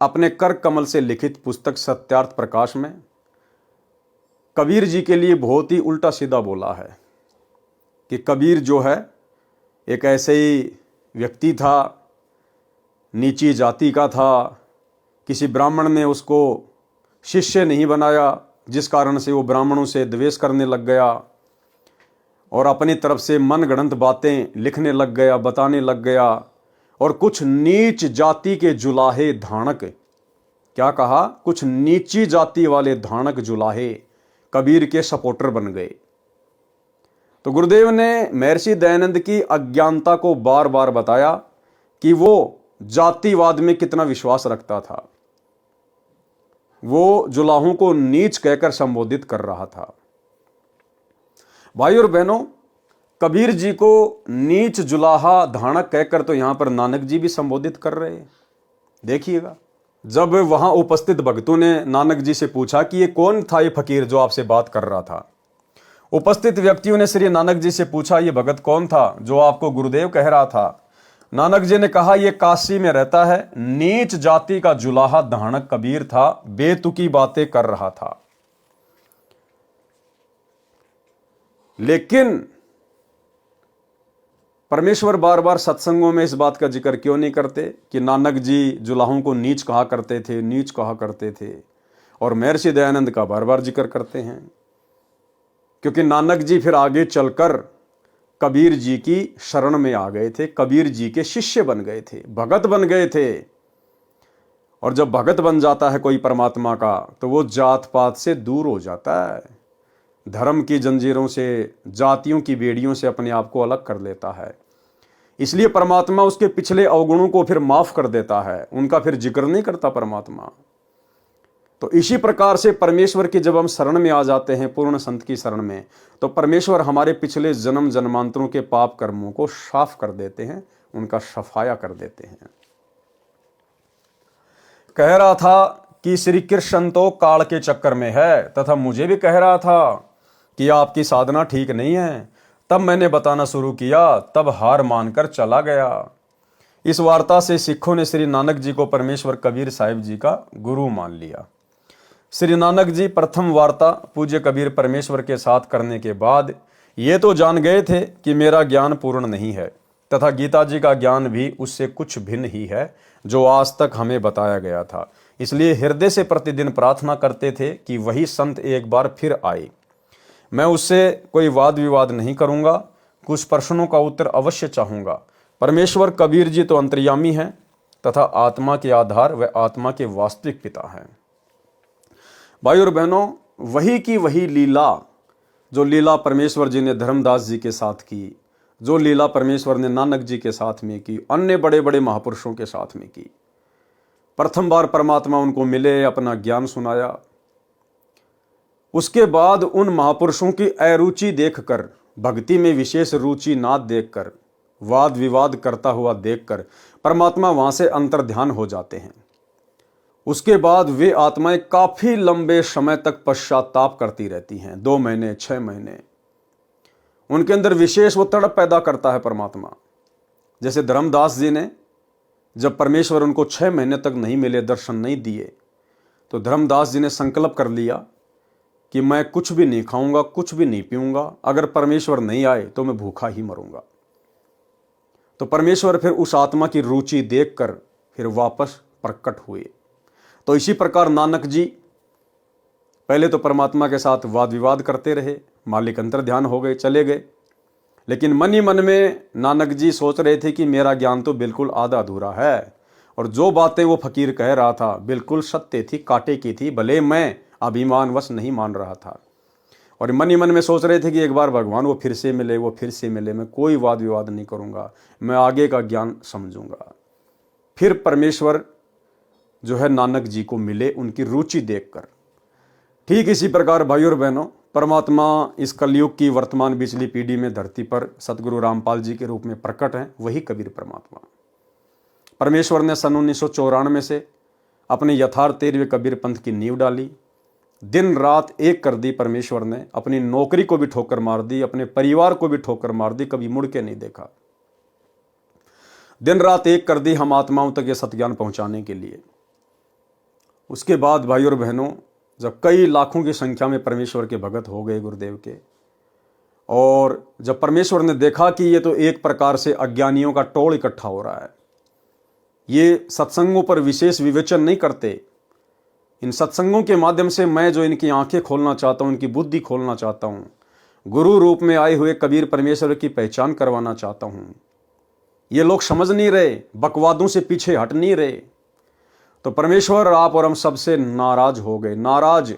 अपने कर कमल से लिखित पुस्तक सत्यार्थ प्रकाश में कबीर जी के लिए बहुत ही उल्टा सीधा बोला है कि कबीर जो है एक ऐसे ही व्यक्ति था, नीची जाति का था, किसी ब्राह्मण ने उसको शिष्य नहीं बनाया, जिस कारण से वो ब्राह्मणों से द्वेष करने लग गया और अपनी तरफ से मनगढ़ंत बातें लिखने लग गया, बताने लग गया। और कुछ नीच जाति के जुलाहे धानक, क्या कहा, कुछ नीची जाति वाले धानक जुलाहे कबीर के सपोर्टर बन गए। तो गुरुदेव ने महर्षि दयानंद की अज्ञानता को बार बार बताया कि वो जातिवाद में कितना विश्वास रखता था। वो जुलाहों को नीच कहकर संबोधित कर रहा था। भाई और बहनों, कबीर जी को नीच जुलाहा धानक कहकर तो यहां पर नानक जी भी संबोधित कर रहे हैं। देखिएगा, जब वहां उपस्थित भक्तों ने नानक जी से पूछा कि ये कौन था ये फकीर जो आपसे बात कर रहा था, उपस्थित व्यक्तियों ने श्री नानक जी से पूछा, ये भगत कौन था जो आपको गुरुदेव कह रहा था? नानक जी ने कहा, यह काशी में रहता है, नीच जाति का जुलाहा धानक कबीर था, बेतुकी बातें कर रहा था। लेकिन परमेश्वर बार बार सत्संगों में इस बात का जिक्र क्यों नहीं करते कि नानक जी जुलाहों को नीच कहा करते थे, नीच कहा करते थे, और महर्षि दयानंद का बार बार जिक्र करते हैं? क्योंकि नानक जी फिर आगे चलकर कबीर जी की शरण में आ गए थे, कबीर जी के शिष्य बन गए थे, भगत बन गए थे। और जब भगत बन जाता है कोई परमात्मा का, तो वो जात पात से दूर हो जाता है, धर्म की जंजीरों से, जातियों की बेड़ियों से अपने आप को अलग कर लेता है। इसलिए परमात्मा उसके पिछले अवगुणों को फिर माफ कर देता है, उनका फिर जिक्र नहीं करता परमात्मा। तो इसी प्रकार से परमेश्वर की जब हम शरण में आ जाते हैं, पूर्ण संत की शरण में, तो परमेश्वर हमारे पिछले जन्म जन्मांतरों के पाप कर्मों को साफ कर देते हैं, उनका सफाया कर देते हैं। कह रहा था कि श्री कृष्ण तो काल के चक्कर में है, तथा मुझे भी कह रहा था कि आपकी साधना ठीक नहीं है। तब मैंने बताना शुरू किया, तब हार मानकर चला गया। इस वार्ता से सिखों ने श्री नानक जी को परमेश्वर कबीर साहिब जी का गुरु मान लिया। श्री नानक जी प्रथम वार्ता पूज्य कबीर परमेश्वर के साथ करने के बाद ये तो जान गए थे कि मेरा ज्ञान पूर्ण नहीं है, तथा गीता जी का ज्ञान भी उससे कुछ भिन्न ही है जो आज तक हमें बताया गया था। इसलिए हृदय से प्रतिदिन प्रार्थना करते थे कि वही संत एक बार फिर आए। मैं उससे कोई वाद विवाद नहीं करूंगा, कुछ प्रश्नों का उत्तर अवश्य चाहूंगा। परमेश्वर कबीर जी तो अंतर्यामी हैं तथा आत्मा के आधार व आत्मा के वास्तविक पिता हैं। भाई और बहनों, वही की वही लीला, जो लीला परमेश्वर जी ने धर्मदास जी के साथ की, जो लीला परमेश्वर ने नानक जी के साथ में की, अन्य बड़े बड़े महापुरुषों के साथ में की। प्रथम बार परमात्मा उनको मिले, अपना ज्ञान सुनाया। उसके बाद उन महापुरुषों की अरुचि देखकर, भक्ति में विशेष रुचि ना देखकर, वाद विवाद करता हुआ देखकर परमात्मा वहां से अंतर्ध्यान हो जाते हैं। उसके बाद वे आत्माएं काफी लंबे समय तक पश्चाताप करती रहती हैं, 2 महीने 6 महीने। उनके अंदर विशेष वो तड़प पैदा करता है परमात्मा। जैसे धर्मदास जी ने, जब परमेश्वर उनको 6 महीने तक नहीं मिले, दर्शन नहीं दिए, तो धर्मदास जी ने संकल्प कर लिया कि मैं कुछ भी नहीं खाऊंगा, कुछ भी नहीं पीऊंगा, अगर परमेश्वर नहीं आए तो मैं भूखा ही मरूंगा। तो परमेश्वर फिर उस आत्मा की रुचि देखकर फिर वापस प्रकट हुए। तो इसी प्रकार नानक जी पहले तो परमात्मा के साथ वाद विवाद करते रहे, मालिक अंतर ध्यान हो गए, चले गए। लेकिन मन ही मन में नानक जी सोच रहे थे कि मेरा ज्ञान तो बिल्कुल आधा अधूरा है, और जो बातें वो फकीर कह रहा था बिल्कुल सत्य थी, कांटे की थी, भले मैं अभिमानवश नहीं मान रहा था। और मन ही मन में सोच रहे थे कि एक बार भगवान वो फिर से मिले, वो फिर से मिले, मैं कोई वाद विवाद नहीं करूंगा, मैं आगे का ज्ञान समझूंगा। फिर परमेश्वर जो है नानक जी को मिले, उनकी रुचि देखकर। ठीक इसी प्रकार भाइयों और बहनों, परमात्मा इस कलयुग की वर्तमान बिचली पीढ़ी में धरती पर सतगुरु रामपाल जी के रूप में प्रकट हैं, वही कबीर परमात्मा। परमेश्वर ने सन 1994 से अपने यथार्थ 13वें कबीर पंथ की नींव डाली। दिन रात एक कर दी परमेश्वर ने, अपनी नौकरी को भी ठोकर मार दी, अपने परिवार को भी ठोकर मार दी, कभी मुड़ के नहीं देखा। दिन रात एक कर दी हम आत्माओं तक ये सत्ज्ञान पहुंचाने के लिए। उसके बाद भाइयों और बहनों, जब कई लाखों की संख्या में परमेश्वर के भगत हो गए गुरुदेव के, और जब परमेश्वर ने देखा कि ये तो एक प्रकार से अज्ञानियों का टोल इकट्ठा हो रहा है, ये सत्संगों पर विशेष विवेचन नहीं करते, इन सत्संगों के माध्यम से मैं जो इनकी आंखें खोलना चाहता हूं, इनकी बुद्धि खोलना चाहता हूं, गुरु रूप में आए हुए कबीर परमेश्वर की पहचान करवाना चाहता हूं, ये लोग समझ नहीं रहे, बकवादों से पीछे हट नहीं रहे। तो परमेश्वर आप और हम सबसे नाराज हो गए। नाराज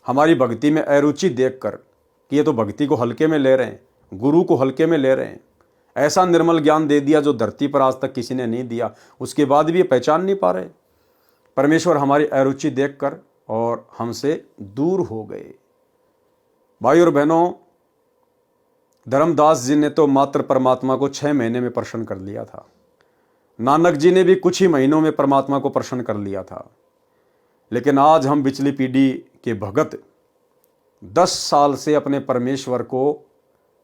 हमारी भक्ति में अरुचि देखकर कि ये तो भक्ति को हल्के में ले रहे हैं, गुरु को हल्के में ले रहे हैं। ऐसा निर्मल ज्ञान दे दिया जो धरती पर आज तक किसी ने नहीं दिया, उसके बाद भी ये पहचान नहीं पा रहे। परमेश्वर हमारी अरुचि देखकर और हमसे दूर हो गए। भाई और बहनों, धर्मदास जी ने तो मात्र परमात्मा को 6 महीने में प्रसन्न कर लिया था। नानक जी ने भी कुछ ही महीनों में परमात्मा को प्रसन्न कर लिया था। लेकिन आज हम पिछली पीढ़ी के भगत 10 साल से अपने परमेश्वर को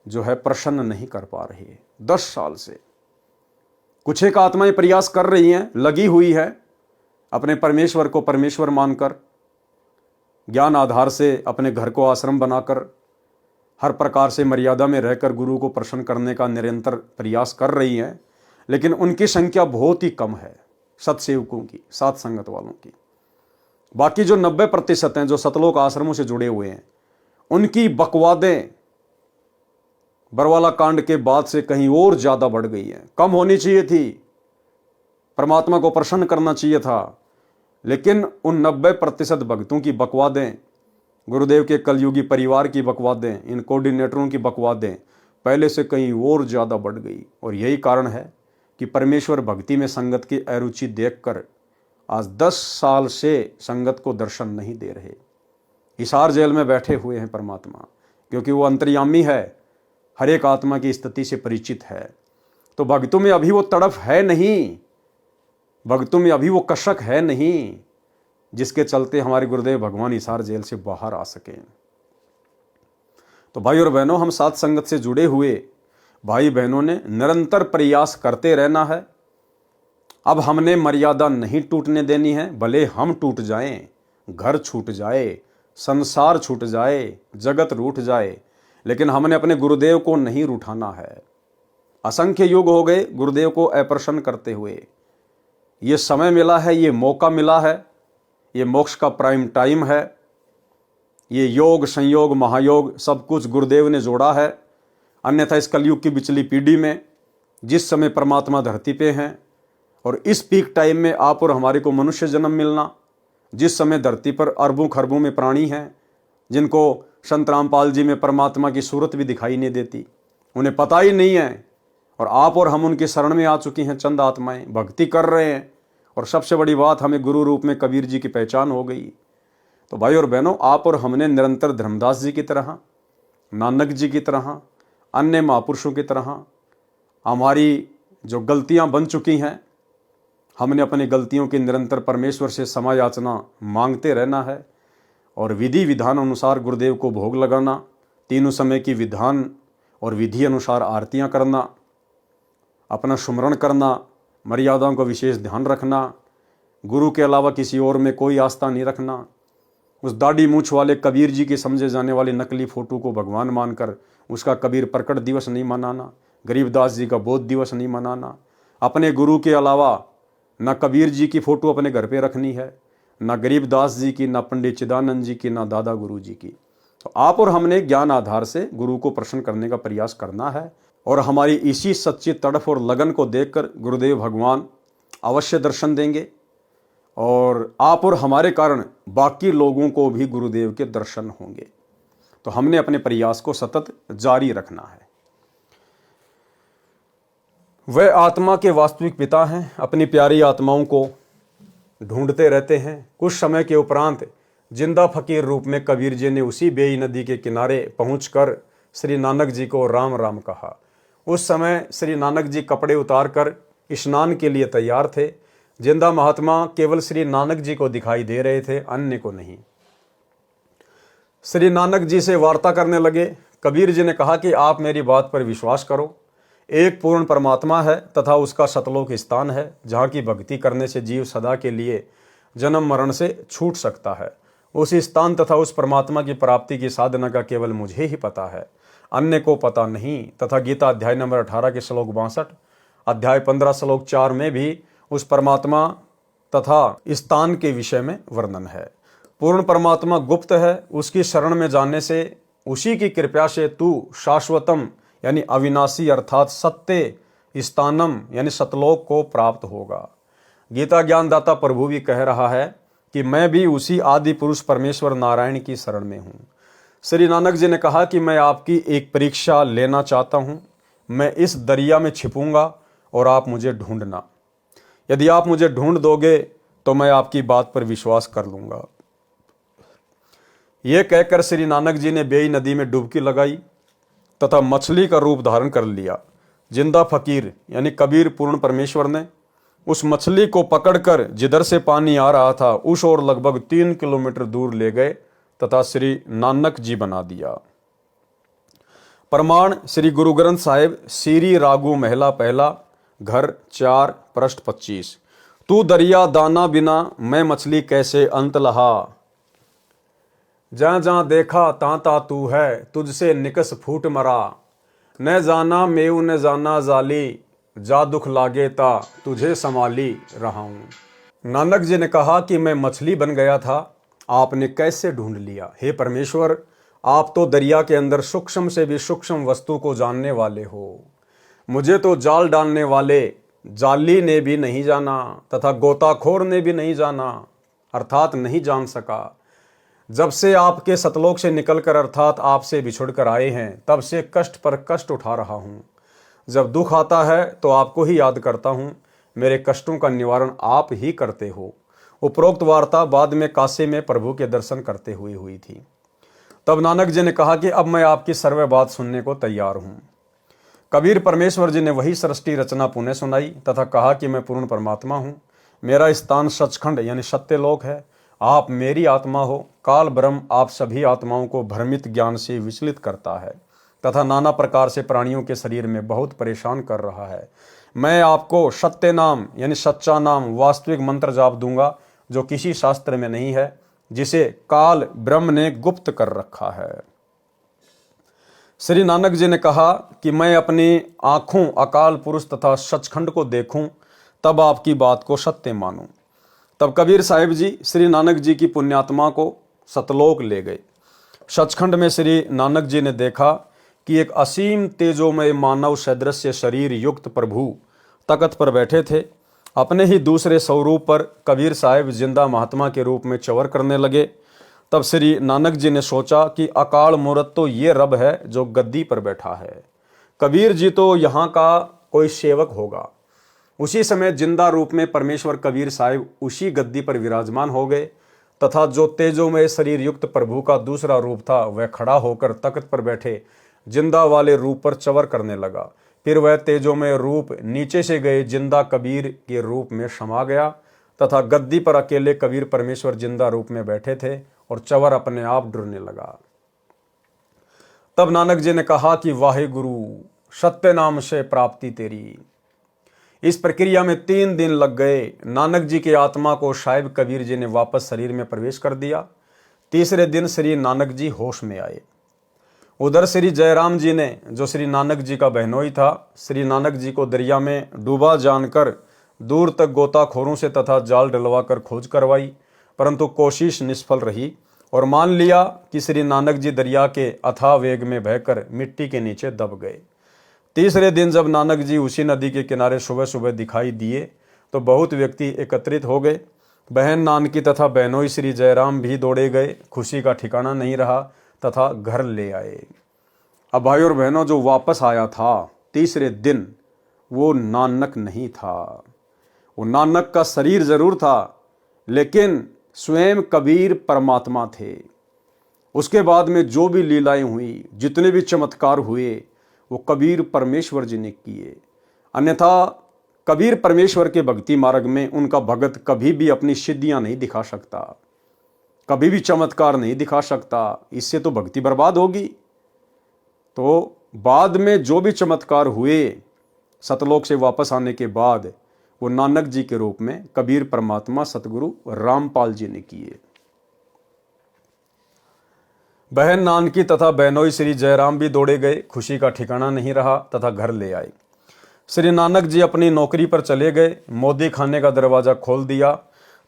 जो है प्रसन्न नहीं कर पा रही है। 10 साल से कुछ एक आत्माएं प्रयास कर रही हैं, लगी हुई है अपने परमेश्वर को परमेश्वर मानकर, ज्ञान आधार से अपने घर को आश्रम बनाकर हर प्रकार से मर्यादा में रहकर गुरु को प्रसन्न करने का निरंतर प्रयास कर रही हैं, लेकिन उनकी संख्या बहुत ही कम है सत्सेवकों की, साथ संगत वालों की। बाकी जो 90% हैं जो सतलोक आश्रमों से जुड़े हुए हैं, उनकी बकवादें बरवाला कांड के बाद से कहीं और ज्यादा बढ़ गई हैं। कम होनी चाहिए थी, परमात्मा को प्रसन्न करना चाहिए था, लेकिन उन 90% भक्तों की बकवादें, गुरुदेव के कलयुगी परिवार की बकवादें, इन कोऑर्डिनेटरों की बकवादें पहले से कहीं और ज़्यादा बढ़ गई। और यही कारण है कि परमेश्वर भक्ति में संगत की अरुचि देखकर आज 10 साल से संगत को दर्शन नहीं दे रहे। हिसार जेल में बैठे हुए हैं परमात्मा, क्योंकि वो अंतर्यामी है, हर एक आत्मा की स्थिति से परिचित है। तो भक्तों में अभी वो तड़फ है नहीं, भक्तों में अभी वो कशक है नहीं, जिसके चलते हमारे गुरुदेव भगवान हिसार जेल से बाहर आ सकें। तो भाई और बहनों, हम साथ संगत से जुड़े हुए भाई बहनों ने निरंतर प्रयास करते रहना है। अब हमने मर्यादा नहीं टूटने देनी है, भले हम टूट जाएं, घर छूट जाए, संसार छूट जाए, जगत रूठ जाए, लेकिन हमने अपने गुरुदेव को नहीं रूठाना है। असंख्य युग हो गए गुरुदेव को अप्रसन्न करते हुए। ये समय मिला है, ये मौका मिला है, ये मोक्ष का प्राइम टाइम है। ये योग संयोग महायोग सब कुछ गुरुदेव ने जोड़ा है। अन्यथा इस कलयुग की बिचली पीढ़ी में जिस समय परमात्मा धरती पे हैं और इस पीक टाइम में आप और हमारे को मनुष्य जन्म मिलना, जिस समय धरती पर अरबों खरबों में प्राणी हैं जिनको संत रामपाल जी में परमात्मा की सूरत भी दिखाई नहीं देती, उन्हें पता ही नहीं है, और आप और हम उनके शरण में आ चुकी हैं। चंद आत्माएं भक्ति कर रहे हैं, और सबसे बड़ी बात, हमें गुरु रूप में कबीर जी की पहचान हो गई। तो भाई और बहनों, आप और हमने निरंतर धर्मदास जी की तरह, नानक जी की तरह, अन्य महापुरुषों की तरह हमारी जो गलतियां बन चुकी हैं, हमने अपनी गलतियों की निरंतर परमेश्वर से क्षमा याचना मांगते रहना है, और विधि विधान अनुसार गुरुदेव को भोग लगाना, तीनों समय की विधान और विधि अनुसार आरतियां करना, अपना सुमरण करना, मर्यादाओं का विशेष ध्यान रखना, गुरु के अलावा किसी और में कोई आस्था नहीं रखना, उस दाढ़ी मूछ वाले कबीर जी के समझे जाने वाले नकली फोटो को भगवान मानकर उसका कबीर प्रकट दिवस नहीं मनाना, गरीबदास जी का बोध दिवस नहीं मनाना। अपने गुरु के अलावा न कबीर जी की फोटो अपने घर पे रखनी है, न गरीबदास जी की, न पंडित चिदानंद जी की, न दादा गुरु जी की। तो आप और हमने ज्ञान आधार से गुरु को प्रसन्न करने का प्रयास करना है, और हमारी इसी सच्ची तड़फ और लगन को देखकर गुरुदेव भगवान अवश्य दर्शन देंगे, और आप और हमारे कारण बाकी लोगों को भी गुरुदेव के दर्शन होंगे। तो हमने अपने प्रयास को सतत जारी रखना है। वह आत्मा के वास्तविक पिता हैं, अपनी प्यारी आत्माओं को ढूंढते रहते हैं। कुछ समय के उपरांत जिंदा फकीर रूप में कबीर जी ने उसी बेई नदी के किनारे पहुंचकर श्री नानक जी को राम राम कहा। उस समय श्री नानक जी कपड़े उतारकर स्नान के लिए तैयार थे। जिंदा महात्मा केवल श्री नानक जी को दिखाई दे रहे थे, अन्य को नहीं। श्री नानक जी से वार्ता करने लगे। कबीर जी ने कहा कि आप मेरी बात पर विश्वास करो, एक पूर्ण परमात्मा है तथा उसका सतलोक स्थान है, जहाँ की भक्ति करने से जीव सदा के लिए जन्म मरण से छूट सकता है। उस स्थान तथा उस परमात्मा की प्राप्ति की साधना का केवल मुझे ही पता है, अन्य को पता नहीं। तथा गीता अध्याय नंबर 18 के श्लोक 62, अध्याय 15 श्लोक 4 में भी उस परमात्मा तथा स्थान के विषय में वर्णन है। पूर्ण परमात्मा गुप्त है, उसकी शरण में जाने से, उसी की कृपा से तू शाश्वतम यानी अविनाशी अर्थात सत्य स्थानम यानी सतलोक को प्राप्त होगा। गीता ज्ञानदाता प्रभु भी कह रहा है कि मैं भी उसी आदि पुरुष परमेश्वर नारायण की शरण में हूँ। श्री नानक जी ने कहा कि मैं आपकी एक परीक्षा लेना चाहता हूँ, मैं इस दरिया में छिपूंगा और आप मुझे ढूंढना। यदि आप मुझे ढूंढ दोगे तो मैं आपकी बात पर विश्वास कर लूँगा। यह कहकर श्री नानक जी ने बेई नदी में डुबकी लगाई तथा मछली का रूप धारण कर लिया। जिंदा फकीर यानी कबीर पूर्ण परमेश्वर ने उस मछली को पकड़कर जिधर से पानी आ रहा था उस ओर लगभग 3 किलोमीटर दूर ले गए तथा श्री नानक जी बना दिया। प्रमाण श्री गुरु ग्रंथ साहिब, सीरी रागू महला पहला, घर 4, पृष्ठ 25। तू दरिया दाना बिना मैं मछली कैसे अंत लहा, जहाँ जहाँ देखा ता ता तू है, तुझसे निकस फूट मरा। न जाना मेऊ न जाना जाली, जा दुख लागे ता तुझे संभाली रहा हूँ। नानक जी ने कहा कि मैं मछली बन गया था, आपने कैसे ढूंढ लिया। हे परमेश्वर, आप तो दरिया के अंदर सूक्ष्म से भी सूक्ष्म वस्तु को जानने वाले हो। मुझे तो जाल डालने वाले जाली ने भी नहीं जाना तथा गोताखोर ने भी नहीं जाना, अर्थात नहीं जान सका। जब से आपके सतलोक से निकलकर अर्थात आपसे बिछुड़कर आए हैं, तब से कष्ट पर कष्ट उठा रहा हूँ। जब दुख आता है तो आपको ही याद करता हूँ, मेरे कष्टों का निवारण आप ही करते हो। उपरोक्त वार्ता बाद में काशी में प्रभु के दर्शन करते हुए हुई थी। तब नानक जी ने कहा कि अब मैं आपकी सर्व बात सुनने को तैयार हूँ। कबीर परमेश्वर जी ने वही सृष्टि रचना पुनः सुनाई तथा कहा कि मैं पूर्ण परमात्मा हूँ। मेरा स्थान सचखंड यानी सत्यलोक है। आप मेरी आत्मा हो। काल ब्रह्म आप सभी आत्माओं को भ्रमित ज्ञान से विचलित करता है तथा नाना प्रकार से प्राणियों के शरीर में बहुत परेशान कर रहा है। मैं आपको सत्य नाम यानी सच्चा नाम, वास्तविक मंत्र जाप दूंगा जो किसी शास्त्र में नहीं है, जिसे काल ब्रह्म ने गुप्त कर रखा है। श्री नानक जी ने कहा कि मैं अपनी आंखों अकाल पुरुष तथा सचखंड को देखूं, तब आपकी बात को सत्य मानूं। तब कबीर साहिब जी श्री नानक जी की पुण्यात्मा को सतलोक ले गए। सचखंड में श्री नानक जी ने देखा कि एक असीम तेजोमय मानव सदृश्य शरीर युक्त प्रभु तख्त पर बैठे थे। अपने ही दूसरे स्वरूप पर कबीर साहिब जिंदा महात्मा के रूप में चवर करने लगे। तब श्री नानक जी ने सोचा कि अकाल मूर्त तो ये रब है जो गद्दी पर बैठा है, कबीर जी तो यहाँ का कोई सेवक होगा। उसी समय जिंदा रूप में परमेश्वर कबीर साहिब उसी गद्दी पर विराजमान हो गए तथा जो तेजोमय शरीर युक्त प्रभु का दूसरा रूप था, वह खड़ा होकर तख्त पर बैठे जिंदा वाले रूप पर चवर करने लगा। फिर वह तेजोमय रूप नीचे से गए जिंदा कबीर के रूप में समा गया तथा गद्दी पर अकेले कबीर परमेश्वर जिंदा रूप में बैठे थे और चवर अपने आप डुरने लगा। तब नानक जी ने कहा कि वाहे गुरु, सत्य नाम से प्राप्ति तेरी। इस प्रक्रिया में 3 दिन लग गए। नानक जी की आत्मा को साहिब कबीर जी ने वापस शरीर में प्रवेश कर दिया। तीसरे दिन श्री नानक जी होश में आए। उधर श्री जयराम जी ने, जो श्री नानक जी का बहनोई था, श्री नानक जी को दरिया में डूबा जानकर दूर तक गोताखोरों से तथा जाल डलवाकर खोज करवाई, परंतु कोशिश निष्फल रही और मान लिया कि श्री नानक जी दरिया के अथाह वेग में बहकर मिट्टी के नीचे दब गए। तीसरे दिन जब नानक जी उसी नदी के किनारे सुबह सुबह दिखाई दिए तो बहुत व्यक्ति एकत्रित हो गए। बहन नानकी तथा बहनोई श्री जयराम भी दौड़े गए। खुशी का ठिकाना नहीं रहा तथा घर ले आए। अब भाई और बहनों, जो वापस आया था तीसरे दिन, वो नानक नहीं था। वो नानक का शरीर जरूर था, लेकिन स्वयं कबीर परमात्मा थे। उसके बाद में जो भी लीलाएं हुई, जितने भी चमत्कार हुए, वो कबीर परमेश्वर जी ने किए। अन्यथा कबीर परमेश्वर के भक्ति मार्ग में उनका भगत कभी भी अपनी सिद्धियां नहीं दिखा सकता, कभी भी चमत्कार नहीं दिखा सकता। इससे तो भक्ति बर्बाद होगी। तो बाद में जो भी चमत्कार हुए सतलोक से वापस आने के बाद, वो नानक जी के रूप में कबीर परमात्मा सतगुरु रामपाल जी ने किए। बहन नानकी तथा बहनोई श्री जयराम भी दौड़े गए। खुशी का ठिकाना नहीं रहा तथा घर ले आए। श्री नानक जी अपनी नौकरी पर चले गए। मोदी खाने का दरवाजा खोल दिया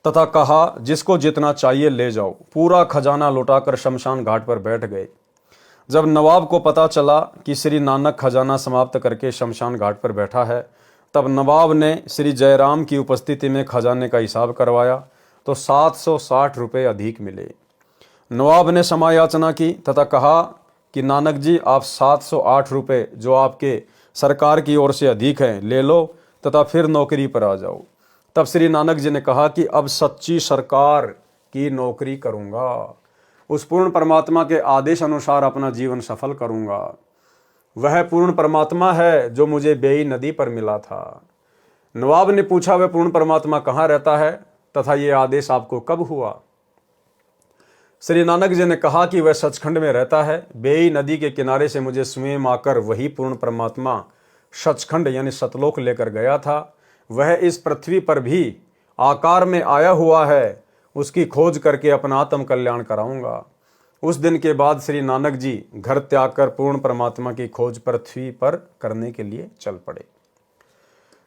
तथा कहा, जिसको जितना चाहिए ले जाओ। पूरा खजाना लुटाकर शमशान घाट पर बैठ गए। जब नवाब को पता चला कि श्री नानक खजाना समाप्त करके शमशान घाट पर बैठा है, तब नवाब ने श्री जयराम की उपस्थिति में खजाने का हिसाब करवाया तो 760 रुपये अधिक मिले। नवाब ने क्षमा याचना की तथा कहा कि नानक जी, आप 708 रुपये जो आपके सरकार की ओर से अधिक हैं ले लो तथा फिर नौकरी पर आ जाओ। तब श्री नानक जी ने कहा कि अब सच्ची सरकार की नौकरी करूँगा, उस पूर्ण परमात्मा के आदेश अनुसार अपना जीवन सफल करूँगा। वह पूर्ण परमात्मा है जो मुझे बेई नदी पर मिला था। नवाब ने पूछा, वह पूर्ण परमात्मा कहाँ रहता है तथा ये आदेश आपको कब हुआ? श्री नानक जी ने कहा कि वह सचखंड में रहता है। बेई नदी के किनारे से मुझे स्वयं आकर वही पूर्ण परमात्मा सचखंड यानी सतलोक लेकर गया था। वह इस पृथ्वी पर भी आकार में आया हुआ है। उसकी खोज करके अपना आत्म कल्याण कराऊंगा। उस दिन के बाद श्री नानक जी घर त्याग कर पूर्ण परमात्मा की खोज पृथ्वी पर करने के लिए चल पड़े।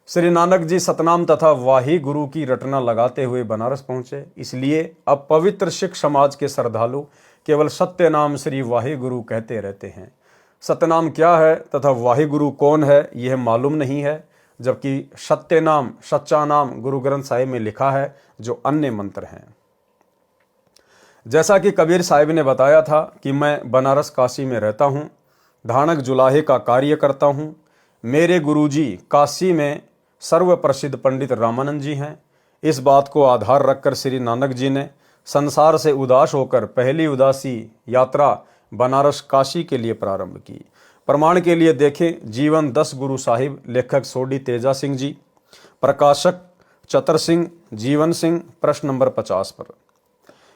श्री नानक जी सतनाम तथा वाही गुरु की रटना लगाते हुए बनारस पहुंचे। इसलिए अब पवित्र सिख समाज के श्रद्धालु केवल सत्य नाम श्री वाही गुरु कहते रहते हैं। सतनाम क्या है तथा वाही गुरु कौन है यह मालूम नहीं है, जबकि सत्य नाम सच्चा नाम गुरु ग्रंथ साहिब में लिखा है जो अन्य मंत्र हैं। जैसा कि कबीर साहिब ने बताया था कि मैं बनारस काशी में रहता हूँ, धानक जुलाहे का कार्य करता हूँ। मेरे गुरुजी काशी में सर्व प्रसिद्ध पंडित रामानंद जी हैं। इस बात को आधार रखकर श्री नानक जी ने संसार से उदास होकर पहली उदासी यात्रा बनारस काशी के लिए प्रारंभ की। प्रमाण के लिए देखें जीवन 10 गुरु साहिब, लेखक सोडी तेजा सिंह जी, प्रकाशक चतर सिंह जीवन सिंह, प्रश्न नंबर 50 पर।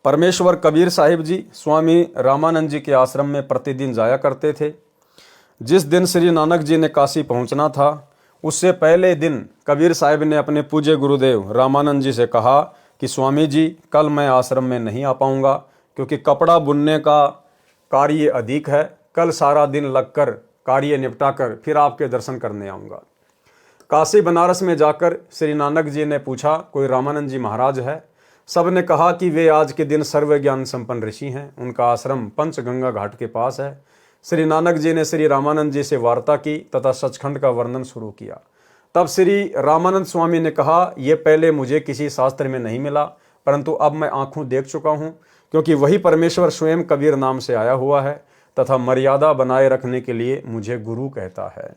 परमेश्वर कबीर साहिब जी स्वामी रामानंद जी के आश्रम में प्रतिदिन जाया करते थे। जिस दिन श्री नानक जी ने काशी पहुंचना था उससे पहले दिन कबीर साहिब ने अपने पूज्य गुरुदेव रामानंद जी से कहा कि स्वामी जी कल मैं आश्रम में नहीं आ पाऊंगा क्योंकि कपड़ा बुनने का कार्य अधिक है। कल सारा दिन लगकर कार्य निपटाकर फिर आपके दर्शन करने आऊँगा। काशी बनारस में जाकर श्री नानक जी ने पूछा कोई रामानंद जी महाराज है? सब ने कहा कि वे आज के दिन सर्व ज्ञान संपन्न ऋषि हैं। उनका आश्रम पंचगंगा घाट के पास है। श्री नानक जी ने श्री रामानंद जी से वार्ता की तथा सचखंड का वर्णन शुरू किया। तब श्री रामानंद स्वामी ने कहा ये पहले मुझे किसी शास्त्र में नहीं मिला, परंतु अब मैं आंखों देख चुका हूँ, क्योंकि वही परमेश्वर स्वयं कबीर नाम से आया हुआ है तथा मर्यादा बनाए रखने के लिए मुझे गुरु कहता है।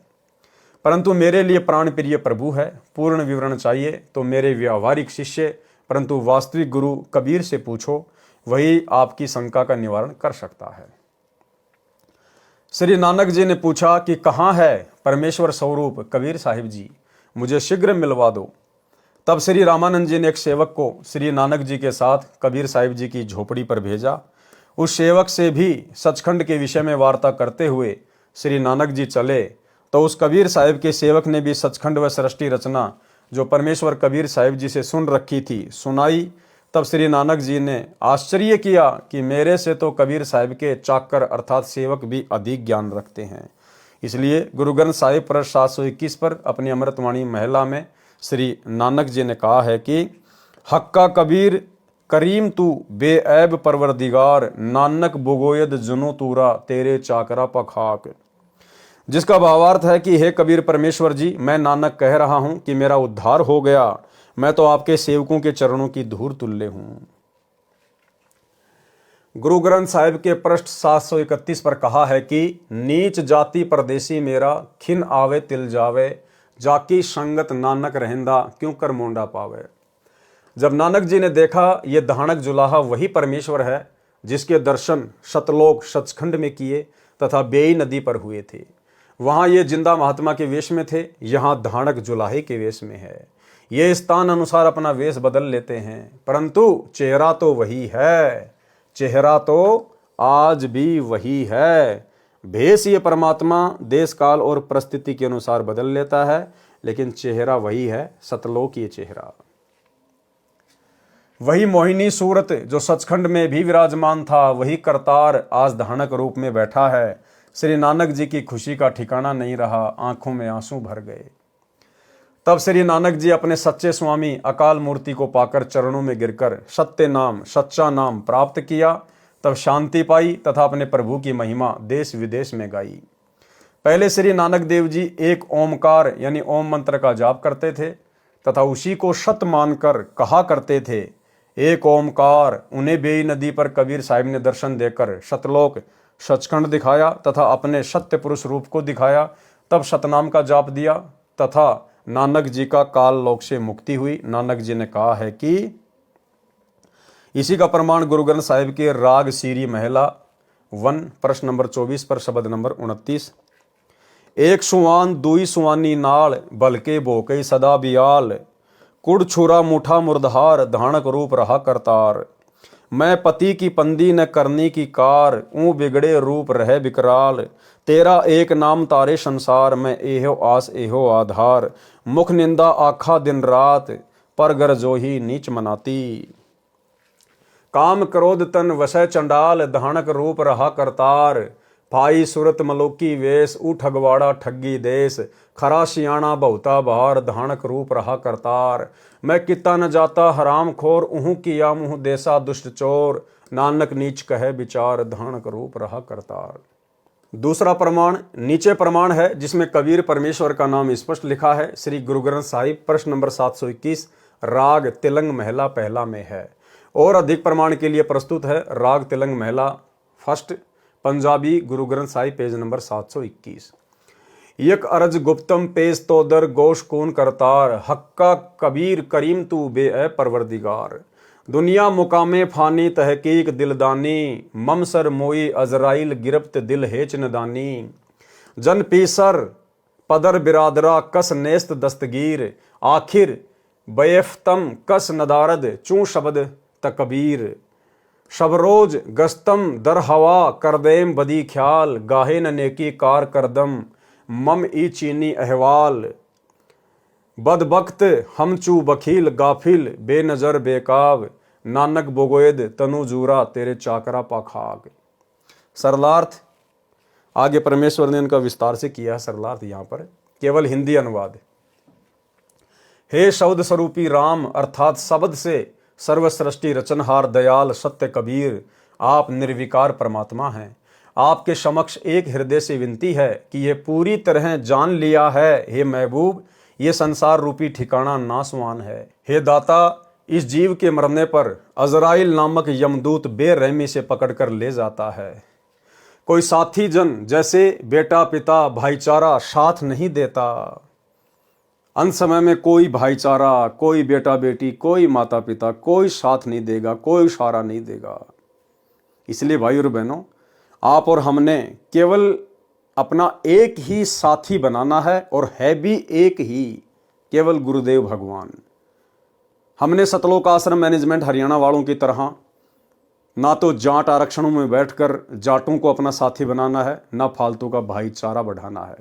परंतु मेरे लिए प्राण प्रिय प्रभु है। पूर्ण विवरण चाहिए तो मेरे व्यावहारिक शिष्य परंतु वास्तविक गुरु कबीर से पूछो, वही आपकी शंका का निवारण कर सकता है। श्री नानक जी ने पूछा कि कहाँ है परमेश्वर स्वरूप कबीर साहिब जी, मुझे शीघ्र मिलवा दो। तब श्री रामानंद जी ने एक सेवक को श्री नानक जी के साथ कबीर साहिब जी की झोपड़ी पर भेजा। उस सेवक से भी सचखंड के विषय में वार्ता करते हुए श्री नानक जी चले तो उस कबीर साहिब के सेवक ने भी सचखंड व सृष्टि रचना जो परमेश्वर कबीर साहिब जी से सुन रखी थी सुनाई। तब श्री नानक जी ने आश्चर्य किया कि मेरे से तो कबीर साहिब के चाकर अर्थात सेवक भी अधिक ज्ञान रखते हैं। इसलिए गुरु ग्रंथ साहिब पृष्ठ 721 पर अपनी अमृतवाणी महिला में श्री नानक जी ने कहा है कि हक्का कबीर करीम तू बेऐब परवरदिगार, नानक बुगोयद जुनो तूरा तेरे चाकरा पखाक। जिसका भावार्थ है कि हे कबीर परमेश्वर जी, मैं नानक कह रहा हूं कि मेरा उद्धार हो गया, मैं तो आपके सेवकों के चरणों की धूल तुल्य हूं। गुरु ग्रंथ साहिब के पृष्ठ 731 पर कहा है कि नीच जाति परदेसी मेरा, खिन आवे तिल जावे, जाकी संगत नानक रहंदा क्यों कर मोंडा पावे। जब नानक जी ने देखा ये धानक जुलाहा वही परमेश्वर है जिसके दर्शन सतलोक सचखंड में किए तथा बेई नदी पर हुए थे। वहां ये जिंदा महात्मा के वेश में थे, यहाँ धानक जुलाहे के वेश में है। ये स्थान अनुसार अपना वेश बदल लेते हैं, परंतु चेहरा तो वही है। चेहरा तो आज भी वही है। भेष ये परमात्मा देश काल और परिस्थिति के अनुसार बदल लेता है, लेकिन चेहरा वही है, सतलोक ये चेहरा। वही मोहिनी सूरत जो सचखंड में भी विराजमान था, वही करतार आज धानक रूप में बैठा है। श्री नानक जी की खुशी का ठिकाना नहीं रहा, आंखों में आंसू भर गए। तब श्री नानक जी अपने सच्चे स्वामी अकाल मूर्ति को पाकर चरणों में गिरकर सत्य नाम सच्चा नाम प्राप्त किया। तब शांति पाई तथा अपने प्रभु की महिमा देश विदेश में गाई। पहले श्री नानक देव जी एक ओमकार यानी ओम मंत्र का जाप करते थे तथा उसी को सत मानकर कहा करते थे एक ओमकार। उन्हें बेई नदी पर कबीर साहिब ने दर्शन देकर सतलोक सचखंड दिखाया तथा अपने सत्य पुरुष रूप को दिखाया। तब सतनाम का जाप दिया तथा नानक जी का काल लोक से मुक्ति हुई। नानक जी ने कहा है कि इसी का प्रमाण गुरु ग्रंथ साहिब के राग सीरी महिला 1 प्रश्न नंबर 24 पर शब्द नंबर 29। एक सुवान दुई सुवानी नाल बलके भोकई सदा बियाल, कुड़ छुरा मुठा मुर्दहार धानक रूप रहा करतार। मैं पति की पंदी न करनी की कार, ऊँ बिगड़े रूप रहे विकराल। तेरा एक नाम तारे संसार में, एहो आस एहो आधार। मुख निंदा आखा दिन रात, पर गर जो ही नीच मनाती। काम क्रोध तन वसै चंडाल, धानक रूप रहा करतार। भाई सुरत मलोकी वेश, ऊ ठगवाड़ा ठगी देश। खरा सियाणा बहुता बहार, धानक रूप रहा करतार। मैं किता न जाता हराम खोर, उहू किया मुँह देसा दुष्ट चोर। नानक नीच कहे विचार, धानक रूप रहा करतार। दूसरा प्रमाण नीचे प्रमाण है जिसमें कबीर परमेश्वर का नाम स्पष्ट लिखा है। श्री गुरु ग्रंथ साहिब प्रश्न नंबर 721 राग तिलंग महला पहला में है। और अधिक प्रमाण के लिए प्रस्तुत है राग तिलंग महला first Punjabi Guru Granth Sahib page number 721। यक अरज गुप्तम पेश तोदर गोश कून करतार, हक्का कबीर करीम तू बे ए परवरदिगार। दुनिया मुकामे फानी तहकीक दिलदानी, ममसर मोई अजराइल गिरफ्त दिल हेच नदानी। जन पीसर पदर बिरादरा कस नेस्त दस्तगीर, आखिर बैफ्तम कस नदारद चूं शब्द तकबीर। शबरोज गस्तम दर हवा करदेम बदी ख्याल, गाहे न नेकी कार करदम मम ई चीनी अहवाल। बदबख्त हम चू बखील गाफिल बेनजर बेकाब, नानक बोगोयद तनु जूरा तेरे चाकरा पाखाग। सरलार्थ आगे परमेश्वर ने इनका विस्तार से किया है। सरलार्थ यहाँ पर केवल हिंदी अनुवाद। हे शब्द स्वरूपी राम अर्थात शब्द से सर्व सृष्टि रचनहार दयाल सत्य कबीर, आप निर्विकार परमात्मा हैं। आपके समक्ष एक हृदय से विनती है कि ये पूरी तरह जान लिया है हे महबूब, ये संसार रूपी ठिकाना नासवान है। हे दाता, इस जीव के मरने पर अजराइल नामक यमदूत बेरहमी से पकड़कर ले जाता है। कोई साथी जन जैसे बेटा पिता भाईचारा साथ नहीं देता। अंत समय में कोई भाईचारा, कोई बेटा बेटी, कोई माता पिता, कोई साथ नहीं देगा, कोई सहारा नहीं देगा। इसलिए भाई और बहनों, आप और हमने केवल अपना एक ही साथी बनाना है और है भी एक ही, केवल गुरुदेव भगवान। हमने सतलोक आश्रम मैनेजमेंट हरियाणा वालों की तरह ना तो जाट आरक्षणों में बैठकर जाटों को अपना साथी बनाना है, ना फालतू का भाईचारा बढ़ाना है।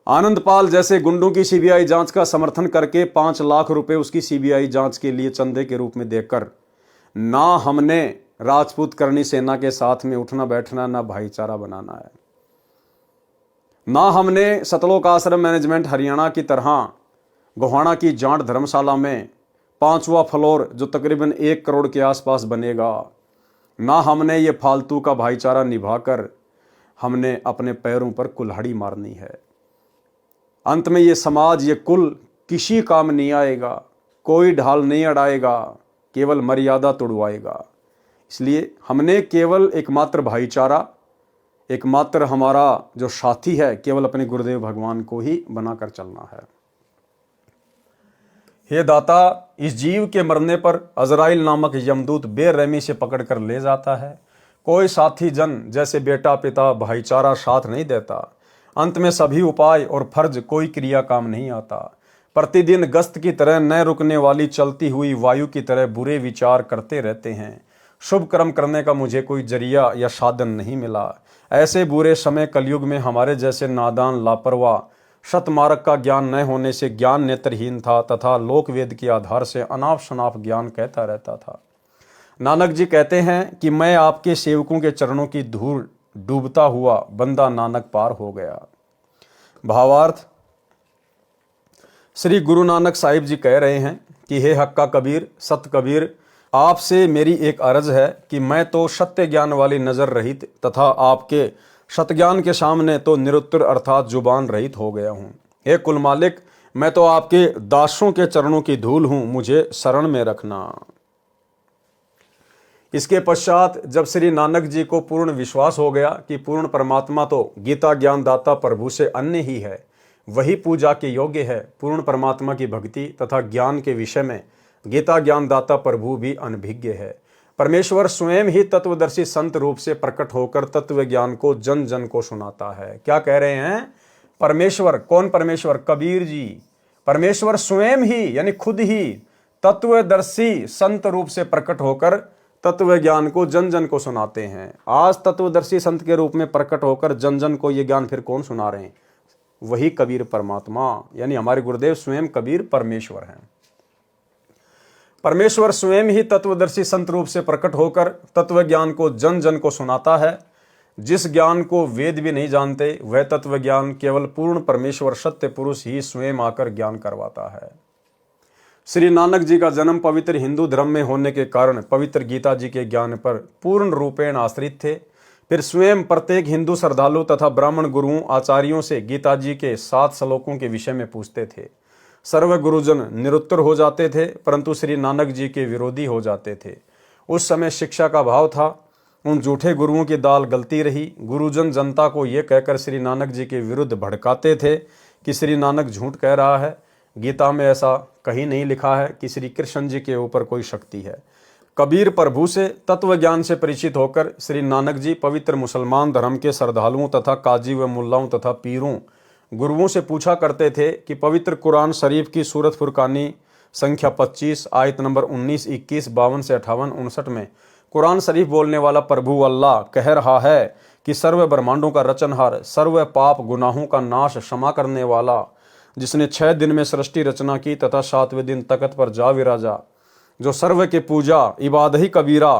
आनंदपाल जैसे गुंडों की सीबीआई जांच का समर्थन करके 5 लाख रुपए उसकी सीबीआई जांच के लिए चंदे के रूप में देकर ना हमने राजपूत करनी सेना के साथ में उठना बैठना, ना भाईचारा बनाना है। ना हमने सतलोक आश्रम मैनेजमेंट हरियाणा की तरह गोहाना की जाट धर्मशाला में 5वां फ्लोर जो तकरीबन 1 करोड़ के आसपास बनेगा, ना हमने ये फालतू का भाईचारा निभाकर हमने अपने पैरों पर कुल्हाड़ी मारनी है। अंत में ये समाज, ये कुल किसी काम नहीं आएगा, कोई ढाल नहीं अड़ाएगा, केवल मर्यादा तोड़वाएगा। इसलिए हमने केवल एकमात्र भाईचारा, एकमात्र हमारा जो साथी है, केवल अपने गुरुदेव भगवान को ही बनाकर चलना है। हे दाता, इस जीव के मरने पर अजराइल नामक यमदूत बेरहमी से पकड़कर ले जाता है। कोई साथी जन जैसे बेटा पिता भाईचारा साथ नहीं देता। अंत में सभी उपाय और फर्ज कोई क्रिया काम नहीं आता। प्रतिदिन गश्त की तरह न रुकने वाली चलती हुई वायु की तरह बुरे विचार करते रहते हैं। शुभ कर्म करने का मुझे कोई जरिया या साधन नहीं मिला। ऐसे बुरे समय कलयुग में हमारे जैसे नादान लापरवाह शतमार्ग का ज्ञान न होने से ज्ञान नेत्रहीन था तथा लोकवेद के आधार से अनाप शनाप ज्ञान कहता रहता था। नानक जी कहते हैं कि मैं आपके सेवकों के चरणों की धूल डूबता हुआ बंदा नानक पार हो गया। भावार्थ, श्री गुरु नानक साहिब जी कह रहे हैं कि हे हक्का कबीर, सत कबीर, आपसे मेरी एक अर्ज है कि मैं तो सत्य ज्ञान वाली नजर रहित तथा आपके सतज्ञान के सामने तो निरुत्तर अर्थात जुबान रहित हो गया हूँ। हे कुल मालिक, मैं तो आपके दासों के चरणों की धूल हूँ, मुझे शरण में रखना। इसके पश्चात जब श्री नानक जी को पूर्ण विश्वास हो गया कि पूर्ण परमात्मा तो गीता ज्ञानदाता प्रभु से अन्य ही है, वही पूजा के योग्य है, पूर्ण परमात्मा की भक्ति तथा ज्ञान के विषय में गीता ज्ञानदाता प्रभु भी अनभिज्ञ है। परमेश्वर स्वयं ही तत्वदर्शी संत रूप से प्रकट होकर तत्व ज्ञान को जन जन को सुनाता है। क्या कह रहे हैं? परमेश्वर, कौन परमेश्वर? कबीर जी। परमेश्वर स्वयं ही यानी खुद ही तत्वदर्शी संत रूप से प्रकट होकर तत्व ज्ञान को जन जन को सुनाते हैं। आज तत्वदर्शी संत के रूप में प्रकट होकर जन जन को ये ज्ञान फिर कौन सुना रहे हैं? वही कबीर परमात्मा, यानी हमारे गुरुदेव स्वयं कबीर परमेश्वर हैं। परमेश्वर स्वयं ही तत्वदर्शी संत रूप से प्रकट होकर तत्व ज्ञान को जन जन को सुनाता है। जिस ज्ञान को वेद भी नहीं जानते, वह तत्व ज्ञान केवल पूर्ण परमेश्वर सत्य पुरुष ही स्वयं आकर ज्ञान करवाता है। श्री नानक जी का जन्म पवित्र हिंदू धर्म में होने के कारण पवित्र गीता जी के ज्ञान पर पूर्ण रूपेण आश्रित थे। फिर स्वयं प्रत्येक हिंदू श्रद्धालु तथा ब्राह्मण गुरुओं आचार्यों से गीता जी के 7 श्लोकों के विषय में पूछते थे। सर्व गुरुजन निरुत्तर हो जाते थे, परंतु श्री नानक जी के विरोधी हो जाते थे। उस समय शिक्षा का भाव था। उन झूठे गुरुओं की दाल गलती रही। गुरुजन जनता को ये कहकर श्री नानक जी के विरुद्ध भड़काते थे कि श्री नानक झूठ कह रहा है। गीता में ऐसा कहीं नहीं लिखा है कि श्री कृष्ण जी के ऊपर कोई शक्ति है। कबीर प्रभु से तत्व ज्ञान से परिचित होकर श्री नानक जी पवित्र मुसलमान धर्म के श्रद्धालुओं तथा काजी व मुल्लाओं तथा पीरों गुरुओं से पूछा करते थे कि पवित्र कुरान शरीफ की सूरत फुरकानी संख्या 25 आयत नंबर 19, 21, 52 से 58, 59 में कुरान शरीफ बोलने वाला प्रभु अल्लाह कह रहा है कि सर्व ब्रह्मांडों का रचनहार, सर्व पाप गुनाहों का नाश, क्षमा करने वाला, जिसने 6 दिन में सृष्टि रचना की तथा 7वें दिन तख्त पर जा विराजा, जो सर्व के पूजा इबाद ही कबीरा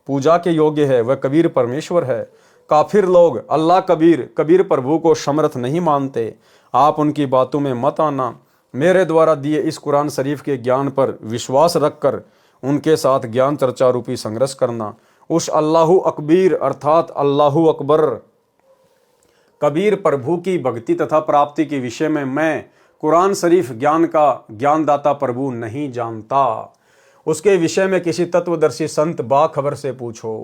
पूजा के योग्य है, वह कबीर परमेश्वर है। काफिर लोग अल्लाह कबीर प्रभु को समर्थ नहीं मानते। आप उनकी बातों में मत आना। मेरे द्वारा दिए इस कुरान शरीफ के ज्ञान पर विश्वास रखकर उनके साथ ज्ञान चर्चा रूपी संघर्ष करना। उस अल्लाहु अकबीर अर्थात अल्लाहु अकबर कबीर प्रभु की भक्ति तथा प्राप्ति के विषय में मैं कुरान शरीफ ज्ञान का ज्ञानदाता प्रभु नहीं जानता। उसके विषय में किसी तत्वदर्शी संत बाखबर से पूछो।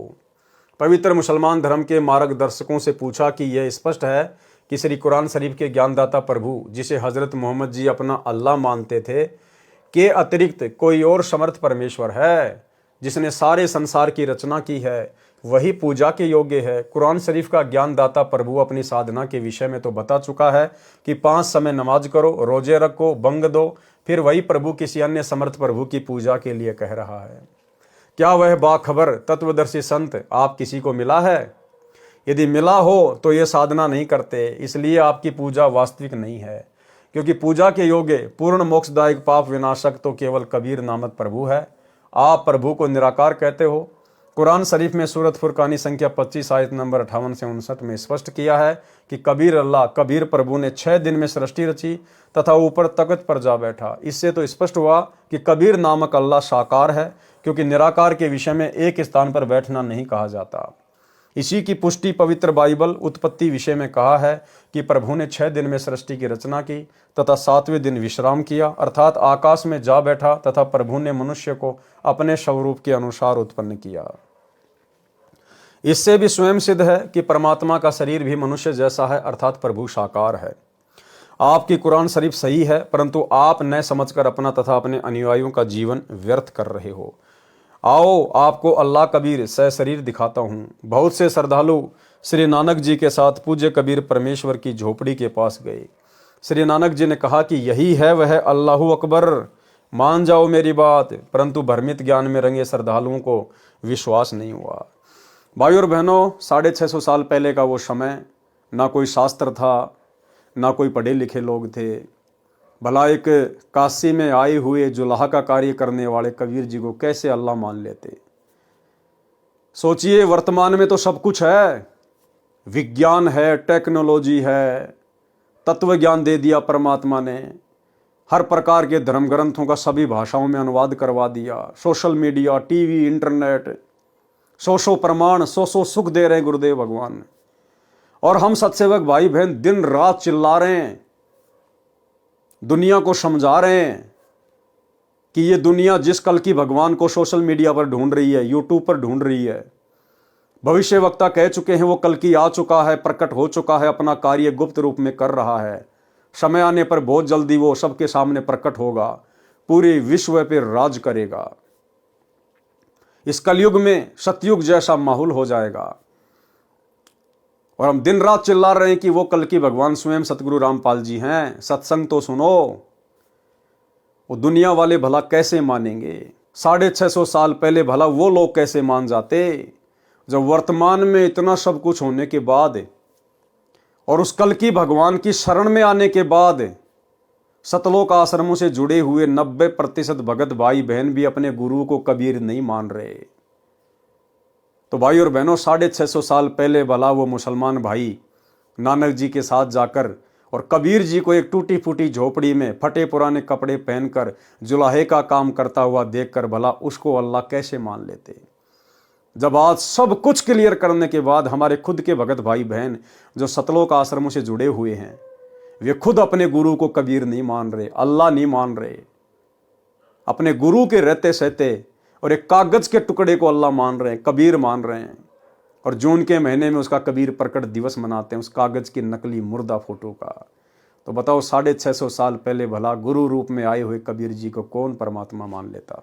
पवित्र मुसलमान धर्म के मार्गदर्शकों से पूछा कि यह स्पष्ट है कि श्री कुरान शरीफ के ज्ञानदाता प्रभु, जिसे हजरत मोहम्मद जी अपना अल्लाह मानते थे, के अतिरिक्त कोई और समर्थ परमेश्वर है जिसने सारे संसार की रचना की है, वही पूजा के योग्य है। कुरान शरीफ का ज्ञानदाता प्रभु अपनी साधना के विषय में तो बता चुका है कि 5 समय नमाज करो, रोजे रखो, बंग दो। फिर वही प्रभु किसी अन्य समर्थ प्रभु की पूजा के लिए कह रहा है। क्या वह बाखबर तत्वदर्शी संत आप किसी को मिला है? यदि मिला हो तो ये साधना नहीं करते, इसलिए आपकी पूजा वास्तविक नहीं है, क्योंकि पूजा के योग्य पूर्ण मोक्षदायक पाप विनाशक तो केवल कबीर नामक प्रभु है। आप प्रभु को निराकार कहते हो। कुरान शरीफ में सूरत फुरकानी संख्या 25 आयत नंबर 58 से 59 में स्पष्ट किया है कि कबीर अल्लाह कबीर प्रभु ने 6 दिन में सृष्टि रची तथा ऊपर तख्त पर जा बैठा। इससे तो स्पष्ट हुआ कि कबीर नामक अल्लाह साकार है, क्योंकि निराकार के विषय में एक स्थान पर बैठना नहीं कहा जाता। इसी की पुष्टि पवित्र बाइबल उत्पत्ति विषय में कहा है कि प्रभु ने 6 दिन में सृष्टि की रचना की तथा 7वें दिन विश्राम किया, अर्थात आकाश में जा बैठा तथा प्रभु ने मनुष्य को अपने स्वरूप के अनुसार उत्पन्न किया। इससे भी स्वयं सिद्ध है कि परमात्मा का शरीर भी मनुष्य जैसा है, अर्थात प्रभु साकार है। आपकी कुरान शरीफ सही है, परंतु आप न समझकर अपना तथा अपने अनुयायियों का जीवन व्यर्थ कर रहे हो। आओ आपको अल्लाह कबीर सशरीर दिखाता हूँ। बहुत से श्रद्धालु श्री नानक जी के साथ पूज्य कबीर परमेश्वर की झोपड़ी के पास गए। श्री नानक जी ने कहा कि यही है वह अल्लाहु अकबर, मान जाओ मेरी बात। परंतु भ्रमित ज्ञान में रंगे श्रद्धालुओं को विश्वास नहीं हुआ। भाइयों और बहनों, 650 साल पहले का वो समय, ना कोई शास्त्र था, ना कोई पढ़े लिखे लोग थे। भला एक काशी में आए हुए जुलाहा का कार्य करने वाले कबीर जी को कैसे अल्लाह मान लेते? सोचिए, वर्तमान में तो सब कुछ है, विज्ञान है, टेक्नोलॉजी है, तत्व ज्ञान दे दिया परमात्मा ने, हर प्रकार के धर्म ग्रंथों का सभी भाषाओं में अनुवाद करवा दिया, सोशल मीडिया, टीवी, इंटरनेट, सौ प्रमाण, सौ सुख दे रहे हैं गुरुदेव भगवान। और हम सत्सेवक भाई बहन दिन रात चिल्ला रहे हैं, दुनिया को समझा रहे हैं कि ये दुनिया जिस कल की भगवान को सोशल मीडिया पर ढूंढ रही है, यूट्यूब पर ढूंढ रही है, भविष्य वक्ता कह चुके हैं वो कल की आ चुका है, प्रकट हो चुका है, अपना कार्य गुप्त रूप में कर रहा है। समय आने पर बहुत जल्दी वो सबके सामने प्रकट होगा, पूरे विश्व पर राज करेगा। इस कलयुग में सतयुग जैसा माहौल हो जाएगा। और हम दिन रात चिल्ला रहे हैं कि वो कल की भगवान स्वयं सतगुरु रामपाल जी हैं। सत्संग तो सुनो। वो दुनिया वाले भला कैसे मानेंगे? 650 साल पहले भला वो लोग कैसे मान जाते जब वर्तमान में इतना सब कुछ होने के बाद और उस कल की भगवान की शरण में आने के बाद सतलोक आश्रमों से जुड़े हुए 90% भगत भाई बहन भी अपने गुरु को कबीर नहीं मान रहे। तो भाई और बहनों, 650 साल पहले भला वो मुसलमान भाई नानक जी के साथ जाकर और कबीर जी को एक टूटी फूटी झोपड़ी में फटे पुराने कपड़े पहनकर जुलाहे का काम करता हुआ देखकर भला उसको अल्लाह कैसे मान लेते, जब आज सब कुछ क्लियर करने के बाद हमारे खुद के भगत भाई बहन जो सतलोक आश्रमों से जुड़े हुए हैं वे खुद अपने गुरु को कबीर नहीं मान रहे, अल्लाह नहीं मान रहे, अपने गुरु के रहते सहते और एक कागज के टुकड़े को अल्लाह मान रहे हैं, कबीर मान रहे हैं। और जून के महीने में उसका कबीर प्रकट दिवस मनाते हैं, उस कागज की नकली मुर्दा फोटो का। तो बताओ 650 साल पहले भला गुरु रूप में आए हुए कबीर जी को कौन परमात्मा मान लेता।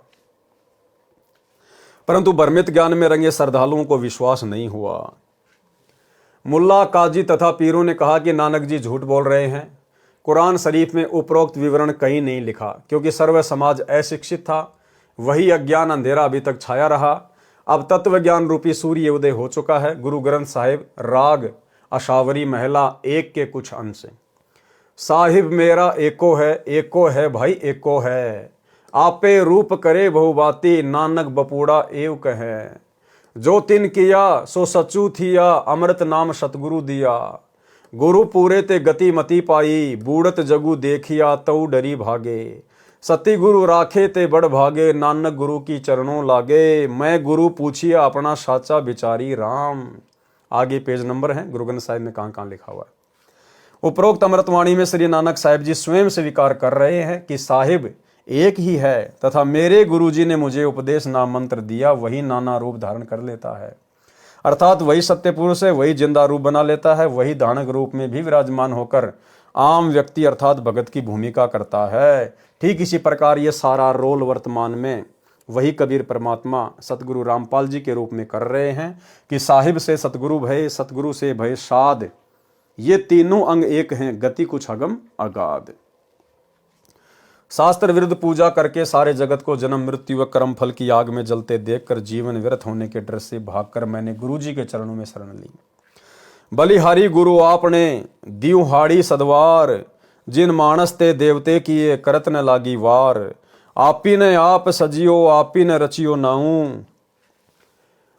परंतु भ्रमित ज्ञान में रंगे श्रद्धालुओं को विश्वास नहीं हुआ। मुल्ला, काजी तथा पीरों ने कहा कि नानक जी झूठ बोल रहे हैं, कुरान शरीफ में उपरोक्त विवरण कहीं नहीं लिखा, क्योंकि सर्व समाज अशिक्षित था, वही अज्ञान अंधेरा अभी तक छाया रहा। अब तत्व ज्ञान रूपी सूर्य उदय हो चुका है। गुरु ग्रंथ साहिब राग अशावरी महिला 1 के कुछ अंश। साहिब मेरा एको है भाई एको है, आपे रूप करे बहुबाती, नानक बपूड़ा एव कहे, जो तिन किया सो सचू थिया, अमृत नाम सतगुरु दिया, गुरु पूरे ते गति मति पाई, बूढ़त जगु देखिया तऊ डरी भागे, सती गुरु राखे ते बड़ भागे, नानक गुरु की चरणों लागे, मैं गुरु पूछिया अपना साचा बिचारी राम। आगे पेज नंबर है गुरु ग्रंथ साहिब में कहाँ लिखा हुआ है। उपरोक्त अमृतवाणी में श्री नानक साहिब जी स्वयं स्वीकार कर रहे हैं कि साहिब एक ही है तथा मेरे गुरु जी ने मुझे उपदेश नाम मंत्र दिया, वही नाना रूप धारण कर लेता है, अर्थात वही सत्य पुरुष है, वही जिंदा रूप बना लेता है, वही दानक रूप में भी विराजमान होकर आम व्यक्ति अर्थात भगत की भूमिका करता है। ठीक इसी प्रकार ये सारा रोल वर्तमान में वही कबीर परमात्मा सतगुरु रामपाल जी के रूप में कर रहे हैं कि साहिब से सतगुरु भय, सतगुरु से भय साध, ये तीनों अंग एक हैं, गति कुछ अगम अगाध। शास्त्र विरुद्ध पूजा करके सारे जगत को जन्म मृत्यु व कर्म फल की आग में जलते देखकर जीवन व्यर्थ होने के डर से भागकर मैंने गुरु जी के चरणों में शरण ली। बलिहारी गुरु आपने दियो हाड़ी सदवार, जिन मानस ते देवते किए करत न लागी वार, आपी ने आप सजियो आपी ने रचियो नाऊ,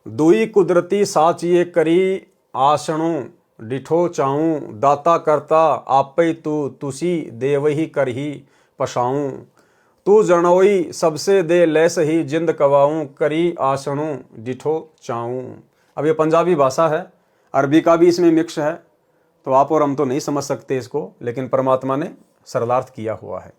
दुई कुदरती साचिए करी आसणु डिठो चाऊं, दाता करता आपई तू तुसी देवही करही पशाऊं, तू जनोई सबसे दे लैस ही जिंद कवाऊं, करी आसणु डिठो चाऊं। अब ये पंजाबी भाषा है, अरबी का भी इसमें मिक्स है, तो आप और हम तो नहीं समझ सकते इसको, लेकिन परमात्मा ने सरलार्थ किया हुआ है।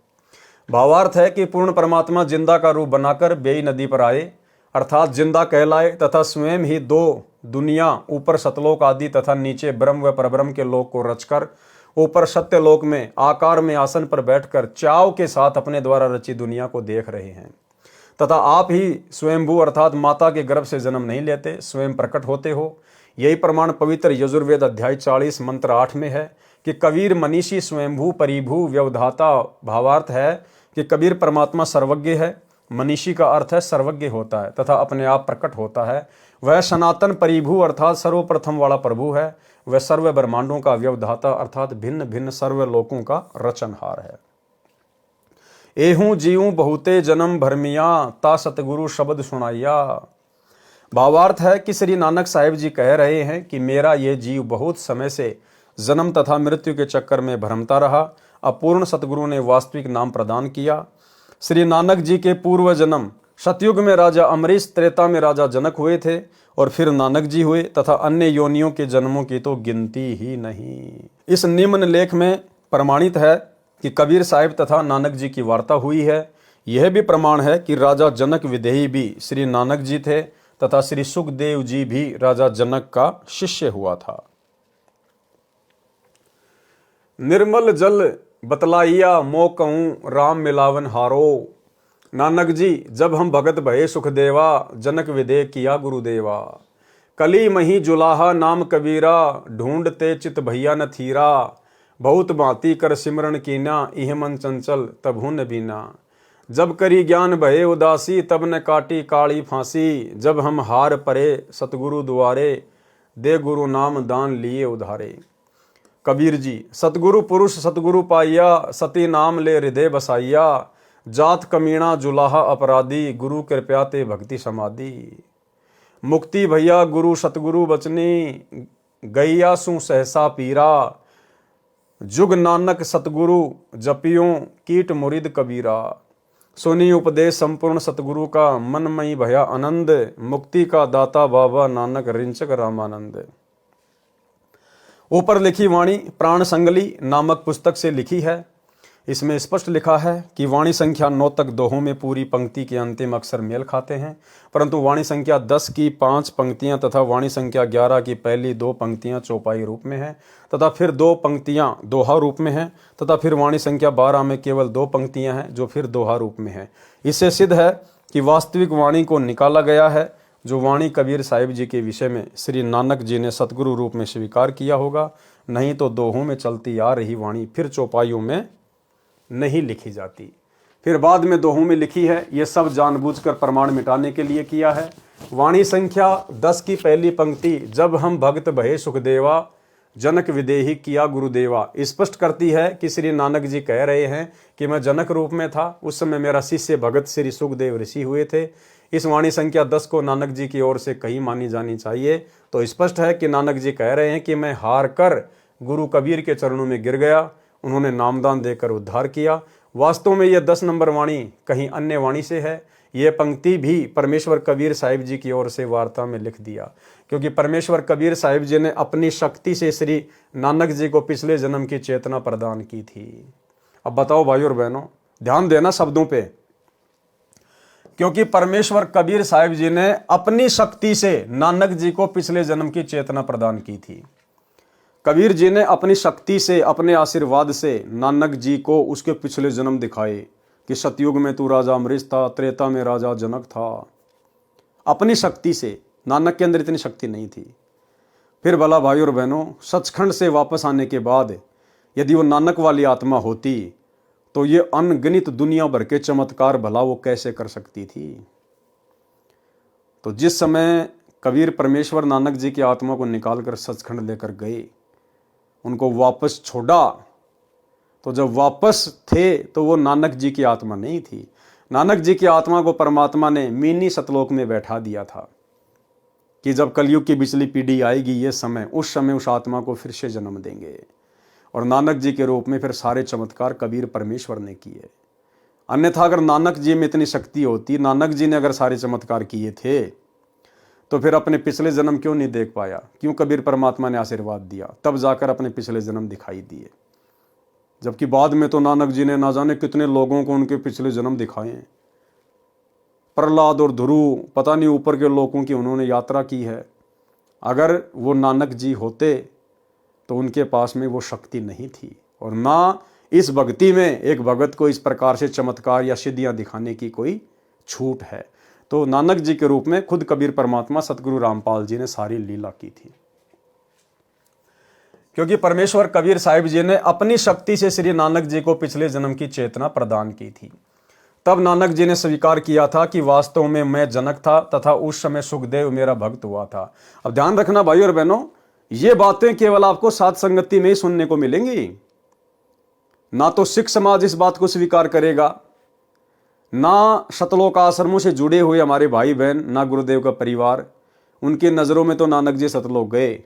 भावार्थ है कि पूर्ण परमात्मा जिंदा का रूप बनाकर बेई नदी पर आए, अर्थात जिंदा कहलाए तथा स्वयं ही 2 दुनिया, ऊपर सतलोक आदि तथा नीचे ब्रह्म व परब्रह्म के लोक को रचकर ऊपर सत्यलोक में आकार में आसन पर बैठकर चाव के साथ अपने द्वारा रची दुनिया को देख रहे हैं। तथा आप ही स्वयंभू अर्थात माता के गर्भ से जन्म नहीं लेते, स्वयं प्रकट होते हो। यही प्रमाण पवित्र यजुर्वेद अध्याय 40 मंत्र 8 में है कि कबीर मनीषी स्वयंभू परिभू व्यवधाता। भावार्थ है कि कबीर परमात्मा सर्वज्ञ है, मनीषी का अर्थ है सर्वज्ञ होता है तथा अपने आप प्रकट होता है। वह सनातन परिभू अर्थात सर्वप्रथम वाला प्रभु है। वह सर्व ब्रह्मांडों का व्यवधाता अर्थात भिन्न भिन्न सर्व लोकों का रचनहार है। एहूं जीऊं बहुते जन्म भरमिया, ता सतगुरु शब्द सुनाइया। भावार्थ है कि श्री नानक साहिब जी कह रहे हैं कि मेरा ये जीव बहुत समय से जन्म तथा मृत्यु के चक्कर में भ्रमता रहा, अपूर्ण सतगुरु ने वास्तविक नाम प्रदान किया। श्री नानक जी के पूर्व जन्म सतयुग में राजा अमरीश, त्रेता में राजा जनक हुए थे और फिर नानक जी हुए तथा अन्य योनियों के जन्मों की तो गिनती ही नहीं। इस निम्न लेख में प्रमाणित है कि कबीर साहिब तथा नानक जी की वार्ता हुई है। यह भी प्रमाण है कि राजा जनक विदेही भी श्री नानक जी थे तथा श्री सुखदेव जी भी राजा जनक का शिष्य हुआ था। निर्मल जल बतलाइया मो कहूं राम मिलावन हारो। नानक जी जब हम भगत भये सुखदेवा, जनक विदे किया गुरुदेवा। कली मही जुलाहा नाम कबीरा, ढूंढते चित भैया न थीरा। बहुत भांति कर सिमरन कीना, इह मन चंचल तभु न बीना। जब करी ज्ञान भये उदासी, तब न काटी काली फांसी। जब हम हार परे सतगुरु दुआरे, दे गुरु नाम दान लिए उधारे। कबीर जी, सतगुरु पुरुष सतगुरु पाइया, सती नाम ले हृदय बसाइया। जात कमीणा जुलाहा अपराधी, गुरु कृपया ते भक्ति समाधि। मुक्ति भैया गुरु सतगुरु बचनी, गैया सु सहसा पीरा। जुग नानक सतगुरु जपियों, कीट मुरिद कबीरा। सुनी उपदेश संपूर्ण सतगुरु का, मन मई भया आनंद। मुक्ति का दाता बाबा नानक रिंचक रामानंद। ऊपर लिखी वाणी प्राण संगली नामक पुस्तक से लिखी है। इसमें स्पष्ट लिखा है कि वाणी संख्या 9 तक दोहों में पूरी पंक्ति के अंतिम अक्षर मेल खाते हैं, परंतु वाणी संख्या 10 की 5 पंक्तियां तथा वाणी संख्या 11 की पहली 2 पंक्तियां चौपाई रूप में हैं तथा फिर 2 पंक्तियां दोहा रूप में हैं तथा फिर वाणी संख्या 12 में केवल 2 पंक्तियां हैं जो फिर दोहा रूप में हैं। इससे सिद्ध है कि वास्तविक वाणी को निकाला गया है, जो वाणी कबीर साहिब जी के विषय में श्री नानक जी ने सतगुरु रूप में स्वीकार किया होगा, नहीं तो दोहों में चलती आ रही वाणी फिर चौपाइयों में नहीं लिखी जाती, फिर बाद में दोहों में लिखी है। ये सब जानबूझकर प्रमाण मिटाने के लिए किया है। वाणी संख्या 10 की पहली पंक्ति, जब हम भक्त भये सुखदेवा, जनक विदेही किया गुरुदेवा, स्पष्ट करती है कि श्री नानक जी कह रहे हैं कि मैं जनक रूप में था, उस समय मेरा शिष्य भगत श्री सुखदेव ऋषि हुए थे। इस वाणी संख्या 10 को नानक जी की ओर से कहीं मानी जानी चाहिए, तो स्पष्ट है कि नानक जी कह रहे हैं कि मैं हार कर गुरु कबीर के चरणों में गिर गया, उन्होंने नामदान देकर उद्धार किया। वास्तव में यह 10 नंबर वाणी कहीं अन्य वाणी से है। यह पंक्ति भी परमेश्वर कबीर साहिब जी की ओर से वार्ता में लिख दिया, क्योंकि परमेश्वर कबीर साहिब जी ने अपनी शक्ति से श्री नानक जी को पिछले जन्म की चेतना प्रदान की थी। अब बताओ भाई और बहनों, ध्यान देना शब्दों पे, क्योंकि परमेश्वर कबीर साहिब जी ने अपनी शक्ति से नानक जी को पिछले जन्म की चेतना प्रदान की थी। कबीर जी ने अपनी शक्ति से, अपने आशीर्वाद से नानक जी को उसके पिछले जन्म दिखाए कि सतयुग में तू राजा अमरीश था, त्रेता में राजा जनक था। अपनी शक्ति से, नानक के अंदर इतनी शक्ति नहीं थी। फिर भला भाई और बहनों, सचखंड से वापस आने के बाद यदि वो नानक वाली आत्मा होती तो ये अनगिनत दुनिया भर के चमत्कार भला वो कैसे कर सकती थी। तो जिस समय कबीर परमेश्वर नानक जी की आत्मा को निकालकर सचखंड लेकर गए, उनको वापस छोड़ा, तो जब वापस थे तो वो नानक जी की आत्मा नहीं थी। नानक जी की आत्मा को परमात्मा ने मिनी सतलोक में बैठा दिया था कि जब कलयुग की पिछली पीढ़ी आएगी, ये समय, उस समय उस आत्मा को फिर से जन्म देंगे और नानक जी के रूप में फिर सारे चमत्कार कबीर परमेश्वर ने किए। अन्यथा अगर नानक जी में इतनी शक्ति होती, नानक जी ने अगर सारे चमत्कार किए थे, तो फिर अपने पिछले जन्म क्यों नहीं देख पाया? क्यों कबीर परमात्मा ने आशीर्वाद दिया, तब जाकर अपने पिछले जन्म दिखाई दिए। जबकि बाद में तो नानक जी ने ना जाने कितने लोगों को उनके पिछले जन्म दिखाए। प्रहलाद और ध्रुव, पता नहीं ऊपर के लोगों की उन्होंने यात्रा की है। अगर वो नानक जी होते तो उनके पास में वो शक्ति नहीं थी, और ना इस भक्ति में एक भगत को इस प्रकार से चमत्कार या सिद्धियां दिखाने की कोई छूट है। तो नानक जी के रूप में खुद कबीर परमात्मा सतगुरु रामपाल जी ने सारी लीला की थी, क्योंकि परमेश्वर कबीर साहिब जी ने अपनी शक्ति से श्री नानक जी को पिछले जन्म की चेतना प्रदान की थी। तब नानक जी ने स्वीकार किया था कि वास्तव में मैं जनक था तथा उस समय सुखदेव मेरा भक्त हुआ था। अब ध्यान रखना भाई और बहनों, ये बातें केवल आपको साध संगति में ही सुनने को मिलेंगी। ना तो सिख समाज इस बात को स्वीकार करेगा, ना सतलोक आश्रमों से जुड़े हुए हमारे भाई बहन, ना गुरुदेव का परिवार। उनकी नज़रों में तो नानक जी सतलोक गए,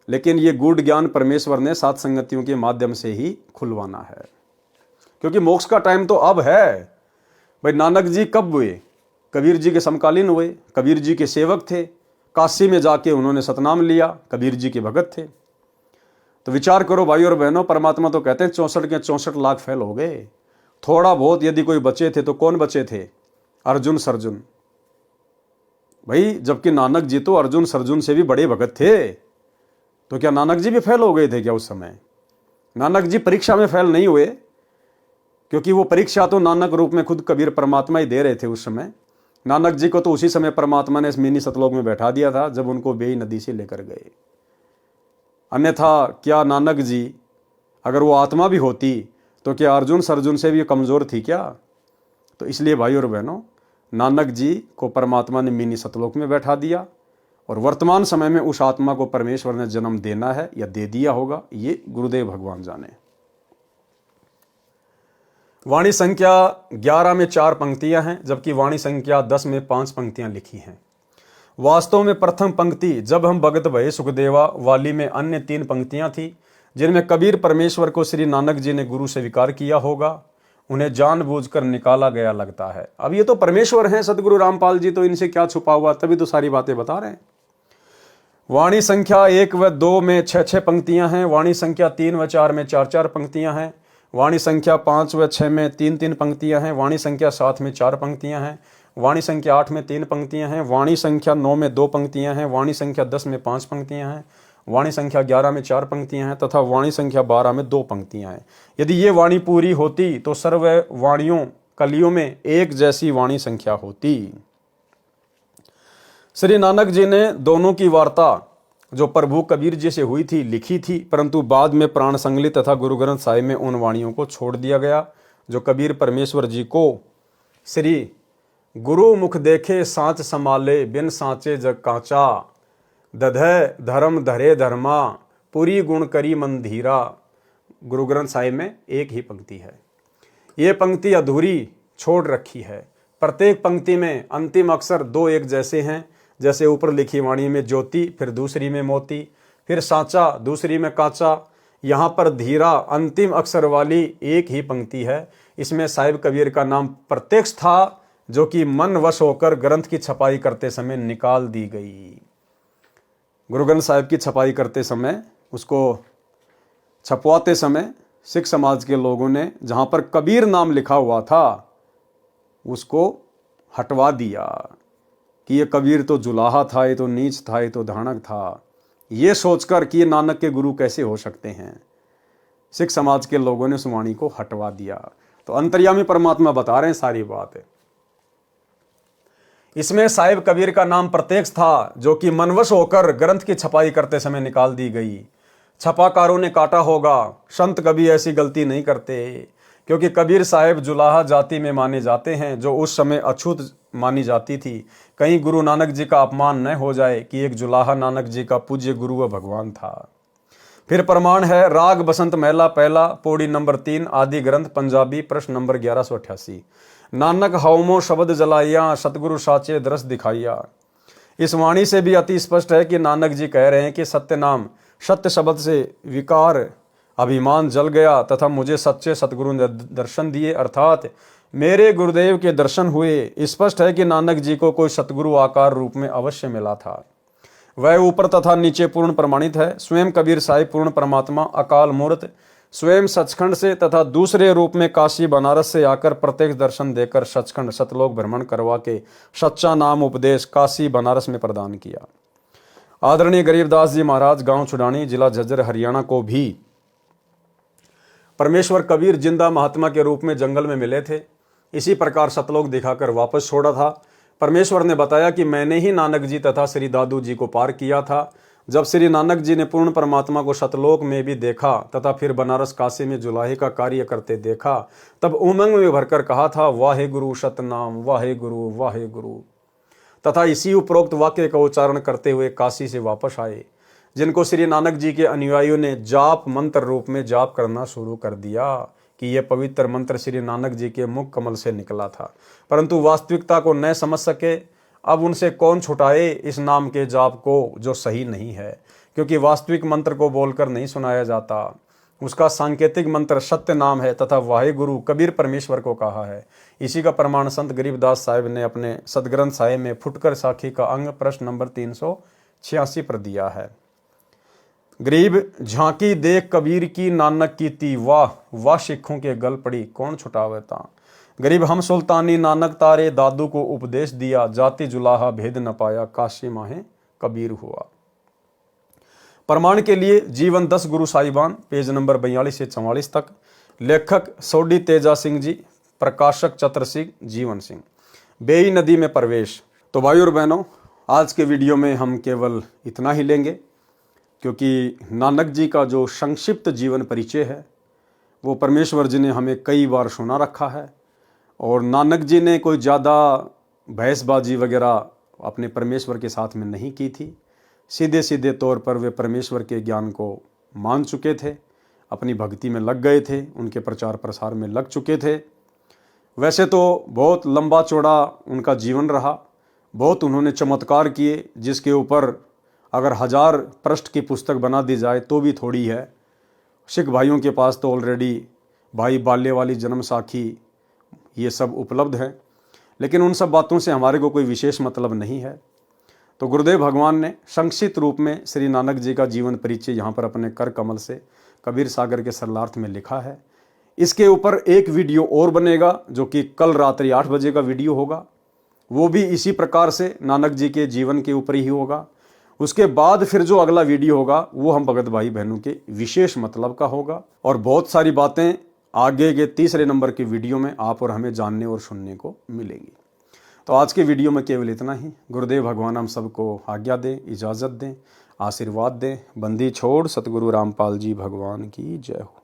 लेकिन ये गूढ़ ज्ञान परमेश्वर ने साध संगतियों के माध्यम से ही खुलवाना है, क्योंकि मोक्ष का टाइम तो अब है। भाई नानक जी कब हुए? कबीर जी के समकालीन हुए, कबीर जी के सेवक थे। काशी में जाके उन्होंने सतनाम लिया, कबीर जी के भगत थे। तो विचार करो भाई और बहनों, परमात्मा तो कहते हैं 64 के 64 लाख फैल हो गए। थोड़ा बहुत यदि कोई बचे थे तो कौन बचे थे? अर्जुन सरजुन। भाई जबकि नानक जी तो अर्जुन सरजुन से भी बड़े भगत थे, तो क्या नानक जी भी फेल हो गए थे क्या उस समय? नानक जी परीक्षा में फेल नहीं हुए, क्योंकि वो परीक्षा तो नानक रूप में खुद कबीर परमात्मा ही दे रहे थे उस समय। नानक जी को तो उसी समय परमात्मा ने इस मिनी सतलोक में बैठा दिया था जब उनको बेई नदी से लेकर गए। अन्यथा क्या नानक जी, अगर वो आत्मा भी होती तो क्या अर्जुन सरजुन से भी कमजोर थी क्या? तो इसलिए भाई और बहनों, नानक जी को परमात्मा ने मिनी सतलोक में बैठा दिया और वर्तमान समय में उस आत्मा को परमेश्वर ने जन्म देना है या दे दिया होगा, ये गुरुदेव भगवान जाने। वाणी संख्या 11 में 4 पंक्तियां हैं, जबकि वाणी संख्या 10 में 5 पंक्तियां लिखी हैं। वास्तव में प्रथम पंक्ति जब हम भगत भये सुखदेवा वाली में अन्य 3 पंक्तियां थी, जिनमें कबीर परमेश्वर को श्री नानक जी ने गुरु स्वीकार किया होगा, उन्हें जानबूझकर निकाला गया लगता है। अब ये तो परमेश्वर हैं सदगुरु रामपाल जी, तो इनसे क्या छुपा हुआ, तभी तो सारी बातें बता रहे हैं। वाणी संख्या 1 व 2 में 6 पंक्तियां हैं, वाणी संख्या 3 व 4 में 4 पंक्तियां हैं, वाणी संख्या 5 व 6 में 3 पंक्तियां हैं, वाणी संख्या 7 में 4 पंक्तियां हैं, वाणी संख्या 8 में 3 पंक्तियां हैं, वाणी संख्या 9 में 2 पंक्तियां हैं, वाणी संख्या 10 में 5 पंक्तियां हैं, वाणी संख्या 11 में 4 पंक्तियां हैं तथा वाणी संख्या 12 में 2 पंक्तियां हैं। यदि ये वाणी पूरी होती तो सर्व वाणियों कलियों में एक जैसी वाणी संख्या होती। श्री नानक जी ने दोनों की वार्ता जो प्रभु कबीर जी से हुई थी लिखी थी, परंतु बाद में प्राण संगली तथा गुरु ग्रंथ साहिब में उन वाणियों को छोड़ दिया गया जो कबीर परमेश्वर जी को श्री गुरु मुख देखे सांच संभाले बिन सांचे जग कांचा, दधय धर्म धरे धर्मा पूरी गुण करी मन धीरा। गुरु ग्रंथ साहिब में एक ही पंक्ति है, ये पंक्ति अधूरी छोड़ रखी है। प्रत्येक पंक्ति में अंतिम अक्षर 2 एक जैसे हैं, जैसे ऊपर लिखी वाणी में ज्योति, फिर दूसरी में मोती, फिर सांचा, दूसरी में कांचा। यहाँ पर धीरा अंतिम अक्षर वाली एक ही पंक्ति है। इसमें साहिब कबीर का नाम प्रत्यक्ष था, जो कि मन वश होकर ग्रंथ की छपाई करते समय निकाल दी गई। गुरु ग्रंथ साहिब की छपाई करते समय, उसको छपवाते समय सिख समाज के लोगों ने जहाँ पर कबीर नाम लिखा हुआ था उसको हटवा दिया कि ये कबीर तो जुलाहा था, ये तो नीच था, ये तो धानक था, ये सोचकर कि ये नानक के गुरु कैसे हो सकते हैं। सिख समाज के लोगों ने उस वाणी को हटवा दिया। तो अंतर्यामी परमात्मा बता रहे हैं सारी बात। इसमें साहिब कबीर का नाम प्रत्यक्ष था, जो कि मनवश होकर ग्रंथ की छपाई करते समय निकाल दी गई। छपाकारों ने काटा होगा, संत कभी ऐसी गलती नहीं करते, क्योंकि कबीर साहिब जुलाहा जाति में माने जाते हैं, जो उस समय अछूत मानी जाती थी। कहीं गुरु नानक जी का अपमान न हो जाए कि एक जुलाहा नानक जी का पूज्य गुरु व भगवान था। फिर प्रमाण है राग बसंत महला पहला, पौड़ी नंबर 3, आदि ग्रंथ पंजाबी, प्रश्न नंबर 1188। नानक हवमो शब्द जलाइया, सतगुरु साचे दरस दिखाइया। इस वाणी से भी अति स्पष्ट है कि नानक जी कह रहे हैं कि सत्य नाम सत्य शब्द से विकार अभिमान जल गया तथा मुझे सच्चे सतगुरु ने दर्शन दिए, अर्थात मेरे गुरुदेव के दर्शन हुए। स्पष्ट है कि नानक जी को कोई सतगुरु आकार रूप में अवश्य मिला था। वह ऊपर तथा नीचे पूर्ण प्रमाणित है। स्वयं कबीर साहिब पूर्ण परमात्मा अकाल मूर्त स्वयं सचखंड से तथा दूसरे रूप में काशी बनारस से आकर प्रत्यक्ष दर्शन देकर सचखंड सतलोक भ्रमण करवा के सच्चा नाम उपदेश काशी बनारस में प्रदान किया। आदरणीय गरीबदास जी महाराज गांव छुडानी जिला झज्जर हरियाणा को भी परमेश्वर कबीर जिंदा महात्मा के रूप में जंगल में मिले थे। इसी प्रकार सतलोक दिखाकर वापस छोड़ा था। परमेश्वर ने बताया कि मैंने ही नानक जी तथा श्री दादू जी को पार किया था। जब श्री नानक जी ने पूर्ण परमात्मा को सतलोक में भी देखा तथा फिर बनारस काशी में जुलाहे का कार्य करते देखा, तब उमंग में भरकर कहा था वाहे गुरु सतनाम वाहे गुरु वाहे गुरु, तथा इसी उपरोक्त वाक्य का उच्चारण करते हुए काशी से वापस आए, जिनको श्री नानक जी के अनुयायियों ने जाप मंत्र रूप में जाप करना शुरू कर दिया कि यह पवित्र मंत्र श्री नानक जी के मुख कमल से निकला था, परंतु वास्तविकता को न समझ सके। अब उनसे कौन छुटाए इस नाम के जाप को जो सही नहीं है, क्योंकि वास्तविक मंत्र को बोलकर नहीं सुनाया जाता। उसका सांकेतिक मंत्र सत्य नाम है तथा वाहे गुरु कबीर परमेश्वर को कहा है। इसी का प्रमाण संत गरीबदास साहिब ने अपने सदग्रंथ साहिब में फुटकर साखी का अंग प्रश्न नंबर 386 पर दिया है। गरीब झांकी देख कबीर की नानक की ती, वाह वाह सिखों के गल पड़ी कौन छुटावता। गरीब हम सुल्तानी नानक तारे दादू को उपदेश दिया, जाति जुलाहा भेद न पाया काशी माहे कबीर हुआ। प्रमाण के लिए जीवन 10 गुरु साहिबान पेज नंबर 42 से 44 तक। लेखक सोडी तेजा सिंह जी, प्रकाशक चतर सिंह जीवन सिंह। बेई नदी में प्रवेश। तो भाई और बहनों, आज के वीडियो में हम केवल इतना ही लेंगे, क्योंकि नानक जी का जो संक्षिप्त जीवन परिचय है वो परमेश्वर जी ने हमें कई बार सुना रखा है और नानक जी ने कोई ज़्यादा बहसबाजी वगैरह अपने परमेश्वर के साथ में नहीं की थी। सीधे सीधे तौर पर वे परमेश्वर के ज्ञान को मान चुके थे, अपनी भक्ति में लग गए थे, उनके प्रचार प्रसार में लग चुके थे। वैसे तो बहुत लंबा चौड़ा उनका जीवन रहा, बहुत उन्होंने चमत्कार किए जिसके ऊपर अगर 1000 पृष्ठ की पुस्तक बना दी जाए तो भी थोड़ी है। सिख भाइयों के पास तो ऑलरेडी भाई बाल्य वाली जन्म साखी ये सब उपलब्ध है, लेकिन उन सब बातों से हमारे को कोई विशेष मतलब नहीं है। तो गुरुदेव भगवान ने संक्षिप्त रूप में श्री नानक जी का जीवन परिचय यहाँ पर अपने कर कमल से कबीर सागर के सरलार्थ में लिखा है। इसके ऊपर एक वीडियो और बनेगा जो कि कल रात्रि 8 बजे का वीडियो होगा, वो भी इसी प्रकार से नानक जी के जीवन के ऊपर ही होगा। उसके बाद फिर जो अगला वीडियो होगा वो हम भगत भाई बहनों के विशेष मतलब का होगा, और बहुत सारी बातें आगे के तीसरे नंबर के वीडियो में आप और हमें जानने और सुनने को मिलेंगी। तो आज के वीडियो में केवल इतना ही। गुरुदेव भगवान हम सबको आज्ञा दें, इजाज़त दें, आशीर्वाद दें। बंदी छोड़ सतगुरु रामपाल जी भगवान की जय हो।